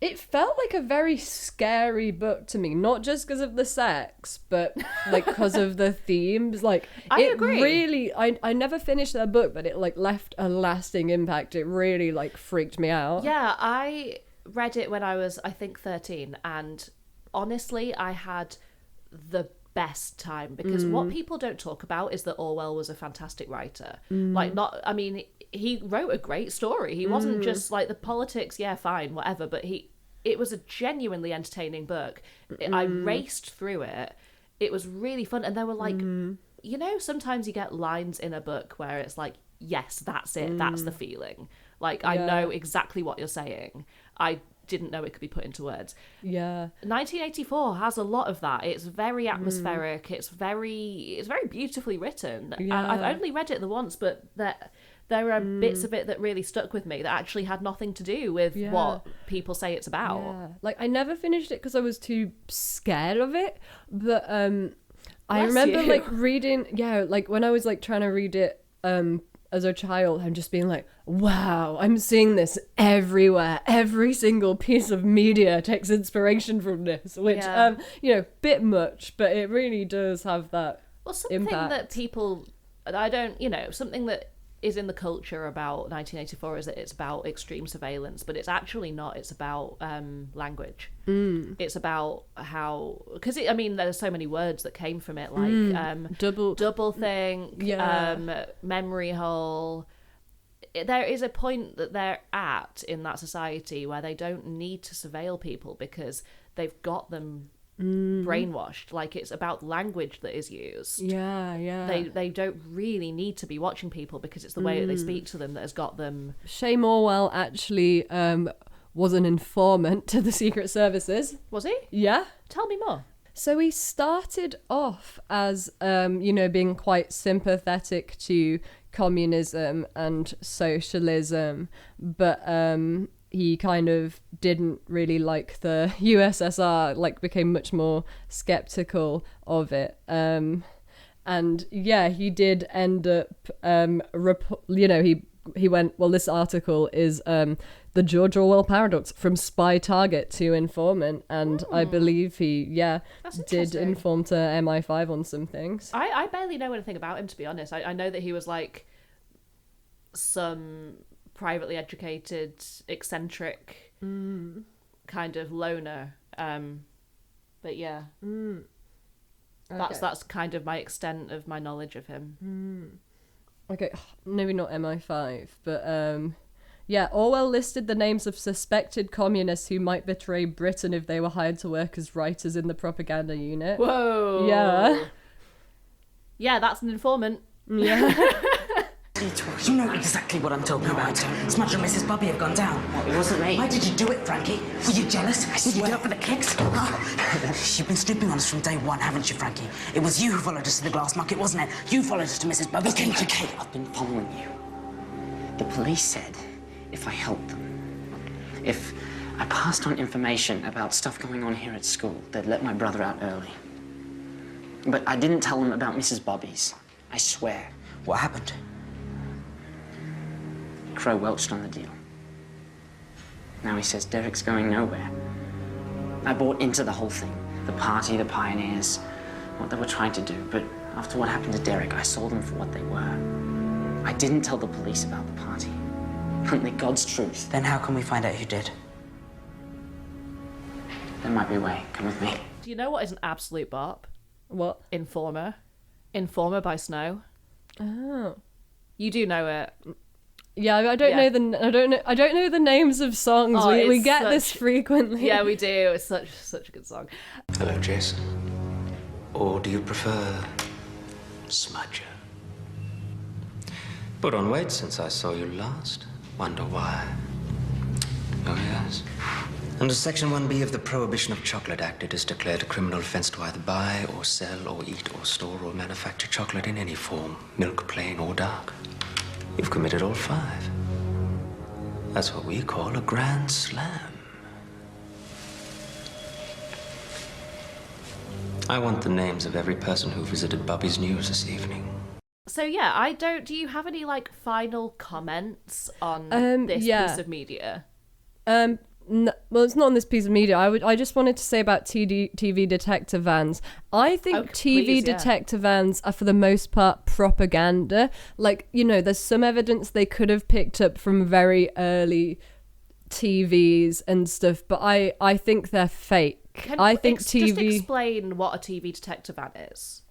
Speaker 2: It felt like a very scary book to me, not just because of the sex, but like because of the themes. Like,
Speaker 15: I agree.
Speaker 2: Really, I never finished that book, but it like left a lasting impact. It really like freaked me out.
Speaker 15: Yeah, I read it when I was, I think, 13, and honestly, I had the best time because what people don't talk about is that Orwell was a fantastic writer. I mean, he wrote a great story. He wasn't just like the politics, yeah, fine, whatever, but it was a genuinely entertaining book. I raced through it. It was really fun, and there were like, you know, sometimes you get lines in a book where it's like, yes, that's it, that's the feeling. Like, I know exactly what you're saying. I didn't know it could be put into words.
Speaker 2: Yeah.
Speaker 15: 1984 has a lot of that. It's very atmospheric. It's very beautifully written.
Speaker 2: Yeah.
Speaker 15: I've only read it the once, but there are bits of it that really stuck with me that actually had nothing to do with what people say it's about.
Speaker 2: Yeah. Like, I never finished it because I was too scared of it, but I remember like reading, like when I was like trying to read it as a child, I'm just being like, wow, I'm seeing this everywhere. Every single piece of media takes inspiration from this, which, you know, bit much, but it really does have that impact.
Speaker 15: That people, something that is in the culture about 1984 is that it's about extreme surveillance, but it's actually not. It's about language. It's about how, because there's so many words that came from it, like double think, memory hole. There is a point that they're at in that society where they don't need to surveil people because they've got them brainwashed. Like, it's about language that is used. They don't really need to be watching people because it's the way that they speak to them that has got them.
Speaker 2: Shane Orwell actually was an informant to the Secret Services.
Speaker 15: Was he?
Speaker 2: Yeah.
Speaker 15: Tell me more.
Speaker 2: So he started off as being quite sympathetic to communism and socialism, but he kind of didn't really like the USSR, like became much more skeptical of it. And yeah, he did end up, he went, well, this article is the George Orwell paradox from spy target to informant, and I believe he did inform to MI5 on some things.
Speaker 15: I barely know anything about him, to be honest. I know that he was like some privately educated, eccentric kind of loner, but yeah, that's kind of my extent of my knowledge of him.
Speaker 2: Okay, maybe not MI5, but yeah, Orwell listed the names of suspected communists who might betray Britain if they were hired to work as writers in the propaganda unit.
Speaker 15: Whoa.
Speaker 2: Yeah.
Speaker 15: Yeah, that's an informant.
Speaker 2: Yeah.
Speaker 4: You know exactly what I'm talking about. Smudge and Mrs. Bobby have gone down. It wasn't me. Why did you do it, Frankie? Were you jealous? Did you do it for the kicks? You've been snooping on us from day one, haven't you, Frankie? It was you who followed us to the glass market, wasn't it? You followed us to Mrs. Bobby's. Okay, I've been following you. The police said if I helped them, if I passed on information about stuff going on here at school, they'd let my brother out early. But I didn't tell them about Mrs. Bobby's. I swear. What happened? Crow welched on the deal. Now he says Derek's going nowhere. I bought into the whole thing. The party, the pioneers, what they were trying to do. But after what happened to Derek, I saw them for what they were. I didn't tell the police about the party. Only God's truth. Then how can we find out who did? There might be a way. Come with me.
Speaker 15: Do you know what is an absolute bop?
Speaker 2: What?
Speaker 15: Informer. Informer by Snow.
Speaker 2: Oh.
Speaker 15: You do know it.
Speaker 2: Yeah, I don't know the names of songs.
Speaker 15: Oh,
Speaker 2: we get this frequently.
Speaker 15: Yeah, we do. It's such a good song.
Speaker 11: Hello, Jason. Or do you prefer Smudger? Put on weight since I saw you last. Wonder why? Oh, yes. Under Section 1B of the Prohibition of Chocolate Act, it is declared a criminal offence to either buy or sell or eat or store or manufacture chocolate in any form, milk, plain or dark. You've committed all 5. That's what we call a grand slam. I want the names of every person who visited Bobby's News this evening.
Speaker 15: So yeah, do you have any like final comments on this piece of media?
Speaker 2: No, well, it's not on this piece of media. I just wanted to say about TV detector vans. I think TV detector vans are for the most part propaganda. Like, there's some evidence they could have picked up from very early TVs and stuff, but I think they're fake.
Speaker 15: Just explain what a TV detector van is.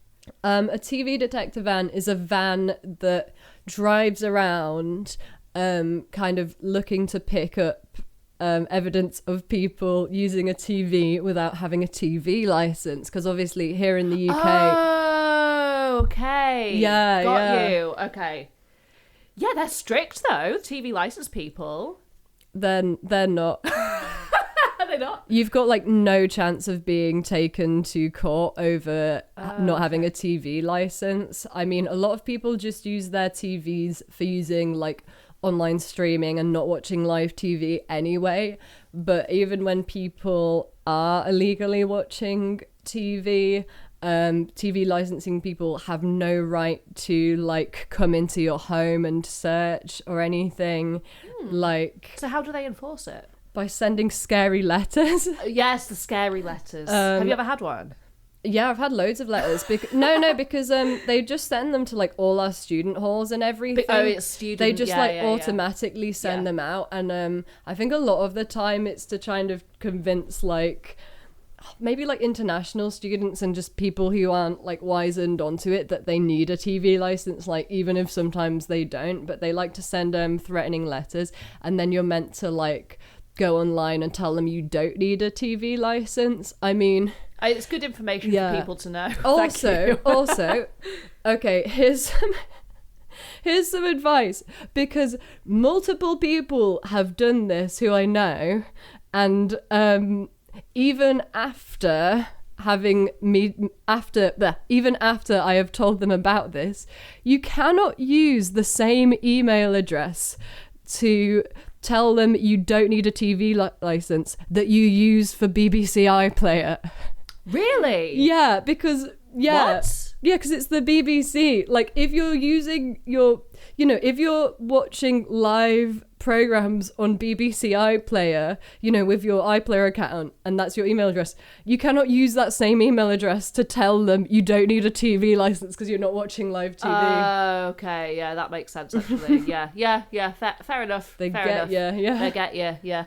Speaker 2: A TV detector van is a van that drives around kind of looking to pick up evidence of people using a TV without having a TV license, because obviously here in the UK.
Speaker 15: Oh, okay.
Speaker 2: Yeah,
Speaker 15: Got you. Okay. Yeah, they're strict though. TV license people.
Speaker 2: Then they're not.
Speaker 15: Are they not?
Speaker 2: You've got like no chance of being taken to court over not having a TV license. I mean, a lot of people just use their TVs for using like online streaming and not watching live TV anyway. But even when people are illegally watching TV, TV licensing people have no right to like come into your home and search or anything.
Speaker 15: So how do they enforce it?
Speaker 2: By sending scary letters.
Speaker 15: Yes, the scary letters. Have you ever had one?
Speaker 2: Yeah, I've had loads of letters. Because they just send them to like all our student halls and everything.
Speaker 15: It's student.
Speaker 2: They just automatically send them out, and I think a lot of the time it's to kind of convince like maybe like international students and just people who aren't like wizened onto it that they need a TV license, like even if sometimes they don't. But they like to send threatening letters, and then you're meant to like go online and tell them you don't need a TV license. I mean,
Speaker 15: it's good information for people to know.
Speaker 2: Also, okay, here's some advice, because multiple people have done this who I know, and even after having even after I have told them about this, you cannot use the same email address to tell them you don't need a TV license that you use for BBC iPlayer.
Speaker 15: Really?
Speaker 2: Yeah, because
Speaker 15: What?
Speaker 2: Yeah, because it's the BBC. Like, if you're using if you're watching live programs on BBC iPlayer, with your iPlayer account, and that's your email address, you cannot use that same email address to tell them you don't need a TV license because you're not watching live TV.
Speaker 15: Okay, yeah, that makes sense, actually. yeah, fair enough.
Speaker 2: They
Speaker 15: fair
Speaker 2: get
Speaker 15: enough.
Speaker 2: you, yeah.
Speaker 15: They get you, yeah.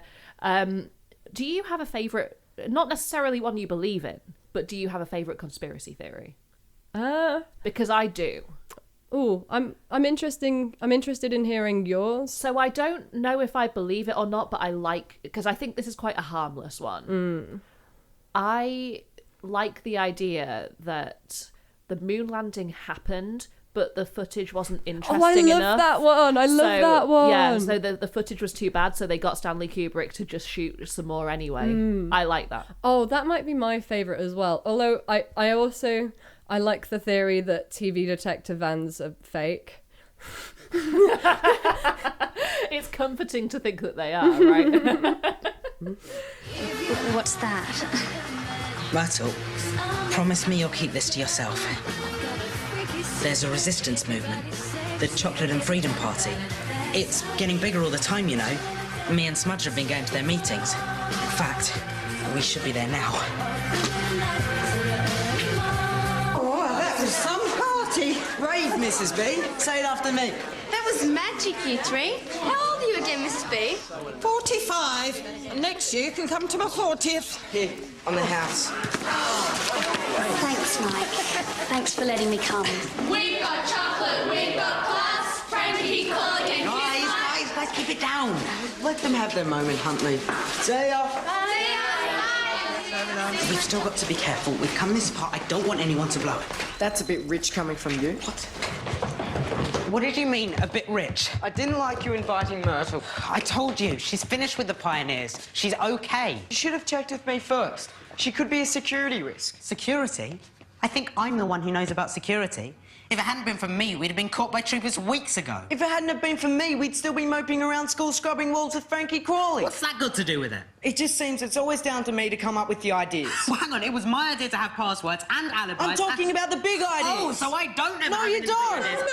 Speaker 15: Do you have a favourite, not necessarily one you believe in, but do you have a favourite conspiracy theory? Because I do.
Speaker 2: Oh, I'm interested in hearing yours.
Speaker 15: So I don't know if I believe it or not, but because I think this is quite a harmless one. I like the idea that the moon landing happened, but the footage wasn't interesting enough.
Speaker 2: I love that one. I love that one.
Speaker 15: Yeah, so the footage was too bad, so they got Stanley Kubrick to just shoot some more anyway. I like that.
Speaker 2: Oh, that might be my favourite as well. Although I like the theory that TV detector vans are fake.
Speaker 15: It's comforting to think that they are, right?
Speaker 6: What's that?
Speaker 4: Myrtle, promise me you'll keep this to yourself. There's a resistance movement, the Chocolate and Freedom Party. It's getting bigger all the time, you know. Me and Smudge have been going to their meetings. In fact, we should be there now.
Speaker 5: Oh, that was some party.
Speaker 3: Brave, Mrs. B. Say it after me.
Speaker 21: That was magic, you three. How old are you again, Mrs. B?
Speaker 5: 45. And next year you can come to my 40th.
Speaker 3: Here, on the house.
Speaker 6: Thanks, Mike. Thanks for letting me come.
Speaker 21: We've got chocolate, we've got class. Frankie Culligan.
Speaker 4: Guys, keep it down.
Speaker 3: Let them have their moment, Huntley. See ya.
Speaker 4: We've still got to be careful. We've come this far. I don't want anyone to blow it.
Speaker 3: That's a bit rich coming from you.
Speaker 4: What did you mean, a bit rich?
Speaker 3: I didn't like you inviting Myrtle.
Speaker 4: I told you, she's finished with the Pioneers. She's okay.
Speaker 3: You should have checked with me first. She could be a security risk.
Speaker 4: Security? I think I'm the one who knows about security. If it hadn't been for me, we'd have been caught by troopers weeks ago.
Speaker 3: If it hadn't have been for me, we'd still be moping around school scrubbing walls with Frankie Crawley.
Speaker 4: What's that got to do with it?
Speaker 3: It just seems it's always down to me to come up with the ideas.
Speaker 4: Well, hang on, it was my idea to have passwords and alibis.
Speaker 3: I'm talking about the big ideas.
Speaker 4: Oh, so I don't ever
Speaker 3: No,
Speaker 4: have
Speaker 3: you
Speaker 4: any
Speaker 3: don't.
Speaker 4: big ideas.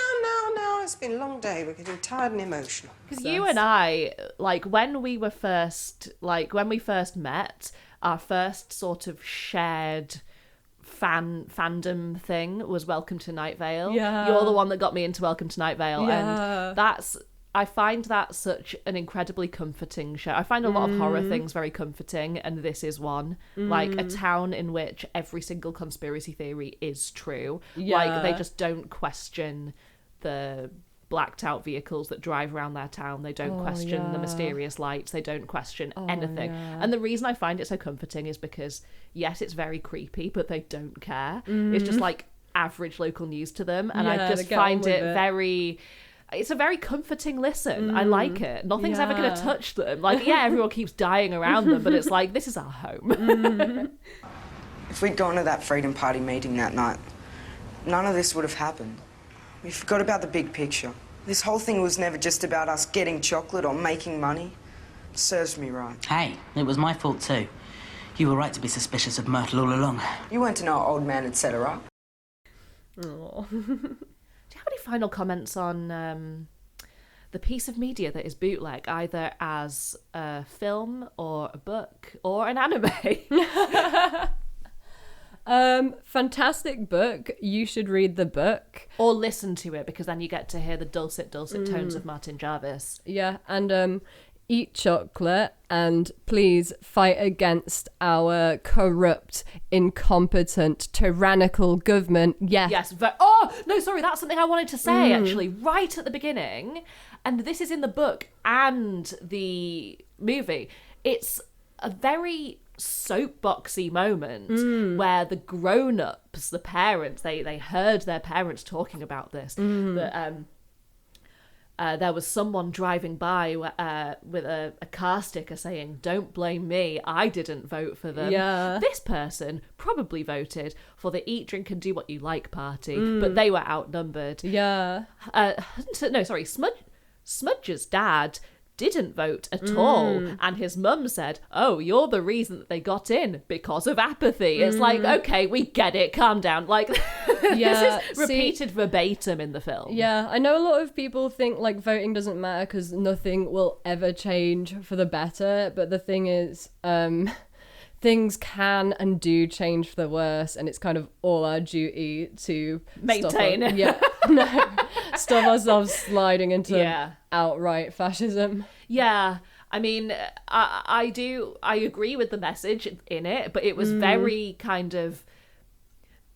Speaker 5: No. It's been a long day. We're getting tired and emotional.
Speaker 15: Because you and I, when we first met, our first sort of shared fandom thing was Welcome to Night Vale.
Speaker 2: Yeah.
Speaker 15: You're the one that got me into Welcome to Night Vale.
Speaker 2: Yeah.
Speaker 15: And I find that such an incredibly comforting show. I find a lot of horror things very comforting, and this is one. Like a town in which every single conspiracy theory is true.
Speaker 2: Yeah.
Speaker 15: Like they just don't question the blacked out vehicles that drive around their town. They don't question the mysterious lights. They don't question anything.
Speaker 2: Yeah.
Speaker 15: And the reason I find it so comforting is because, yes, it's very creepy, but they don't care. It's just like average local news to them. And I just find it very... It's a very comforting listen. I like it. Nothing's ever going to touch them. Like, yeah, everyone keeps dying around them, but it's like, this is our home.
Speaker 3: If we'd gone to that Freedom Party meeting that night, none of this would have happened. We forgot about the big picture. This whole thing was never just about us getting chocolate or making money. Serves me right.
Speaker 4: Hey, it was my fault too. You were right to be suspicious of Myrtle all along.
Speaker 3: You weren't to know our old man had set her up.
Speaker 15: Aww. Do you have any final comments on the piece of media that is Bootleg, either as a film or a book or an anime?
Speaker 2: Fantastic book. You should read the book
Speaker 15: or listen to it, because then you get to hear the dulcet tones of Martin Jarvis.
Speaker 2: Yeah, and eat chocolate, and please fight against our corrupt, incompetent, tyrannical government.
Speaker 15: Yes. Oh no, sorry, that's something I wanted to say actually right at the beginning, and this is in the book and the movie. It's a very soapboxy moment where the grown-ups, the parents, they heard their parents talking about this, that there was someone driving by with a car sticker saying, "Don't blame me, I didn't vote for them."
Speaker 2: Yeah.
Speaker 15: This person probably voted for the eat, drink and do what you like party, but they were outnumbered.
Speaker 2: Yeah.
Speaker 15: Smudge's dad didn't vote at all, and his mum said, "Oh, you're the reason that they got in, because of apathy." It's like, okay, we get it, calm down. Like,
Speaker 2: Yeah,
Speaker 15: this is repeated verbatim in the film.
Speaker 2: Yeah, I know a lot of people think like voting doesn't matter because nothing will ever change for the better, but the thing is, things can and do change for the worse, and it's kind of all our duty to
Speaker 15: maintain it.
Speaker 2: Stop ourselves sliding into outright fascism.
Speaker 15: Yeah, I mean, I agree with the message in it, but it was very kind of,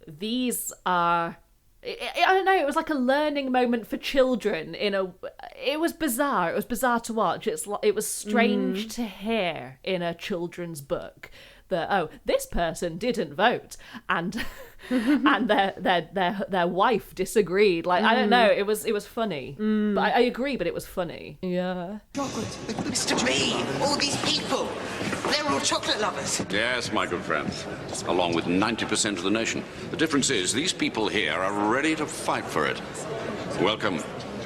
Speaker 15: these are, I don't know, it was like a learning moment for children it was bizarre. It was bizarre to watch. It was strange to hear in a children's book that, oh, this person didn't vote and and their wife disagreed. Like, I don't know, it was funny. But I agree, but it was funny.
Speaker 2: Yeah.
Speaker 3: Chocolate. Mr. B, all these people, they're all chocolate lovers.
Speaker 13: Yes, my good friends, along with 90% of the nation. The difference is these people here are ready to fight for it. Welcome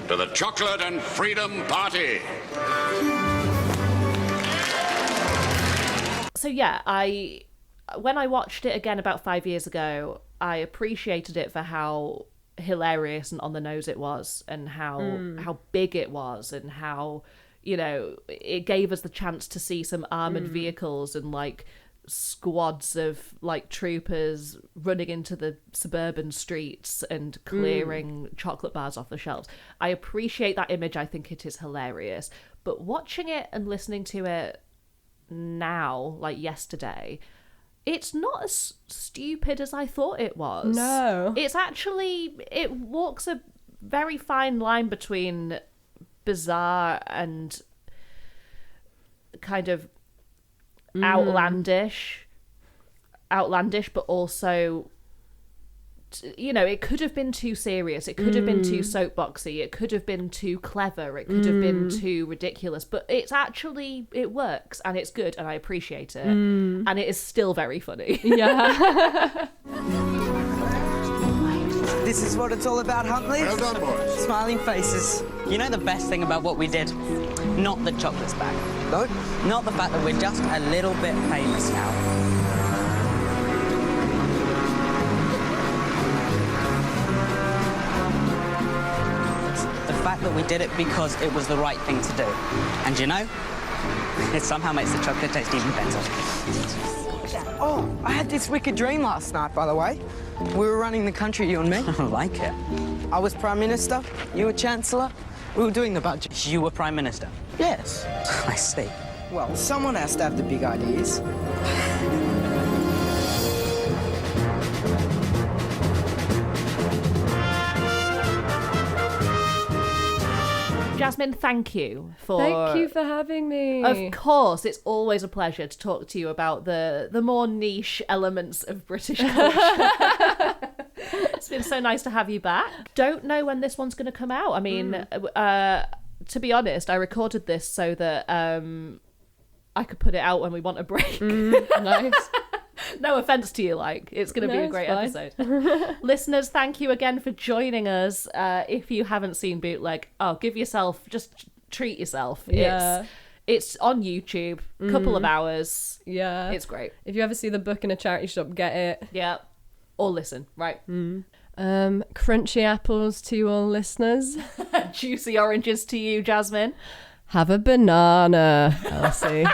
Speaker 13: to the Chocolate and Freedom Party.
Speaker 15: So yeah, when I watched it again about 5 years ago, I appreciated it for how hilarious and on the nose it was, and how big it was, and how, you know, it gave us the chance to see some armored vehicles and like squads of like troopers running into the suburban streets and clearing chocolate bars off the shelves. I appreciate that image. I think it is hilarious. But watching it and listening to it now, like yesterday, it's not as stupid as I thought it was.
Speaker 2: No.
Speaker 15: It's actually, it walks a very fine line between bizarre and kind of outlandish, but also, you know, it could have been too serious, it could have been too soapboxy, it could have been too clever, it could have been too ridiculous, but it's actually, it works and it's good and I appreciate it, and it is still very funny.
Speaker 2: Yeah.
Speaker 8: This is what it's all about, Huntley.
Speaker 18: Well done, boys.
Speaker 8: Smiling faces.
Speaker 10: You know the best thing about what we did? Not the chocolate's back.
Speaker 8: No?
Speaker 10: Not the fact that we're just a little bit famous now. The fact that we did it because it was the right thing to do. And you know, it somehow makes the chocolate taste even better.
Speaker 8: Oh, I had this wicked dream last night, by the way. We were running the country, you and me.
Speaker 10: I like it.
Speaker 8: I was Prime Minister, you were Chancellor. We were doing the budget.
Speaker 10: You were Prime Minister?
Speaker 8: Yes.
Speaker 10: I see.
Speaker 8: Well, someone has to have the big ideas.
Speaker 15: Jasmine, thank you for
Speaker 2: having me.
Speaker 15: Of course, it's always a pleasure to talk to you about the more niche elements of British culture. It's been so nice to have you back. Don't know when this one's going to come out. I mean, to be honest, I recorded this so that I could put it out when we want a break.
Speaker 2: Nice.
Speaker 15: No offense to you, like, it's going to be a great episode. Listeners, thank you again for joining us. If you haven't seen Bootleg, give yourself, just treat yourself.
Speaker 2: Yeah.
Speaker 15: It's on YouTube, couple of hours.
Speaker 2: Yeah.
Speaker 15: It's great.
Speaker 2: If you ever see the book in a charity shop, get it.
Speaker 15: Yeah. Or listen, right?
Speaker 2: Crunchy apples to all listeners.
Speaker 15: Juicy oranges to you, Jasmine.
Speaker 2: Have a banana, Elsie.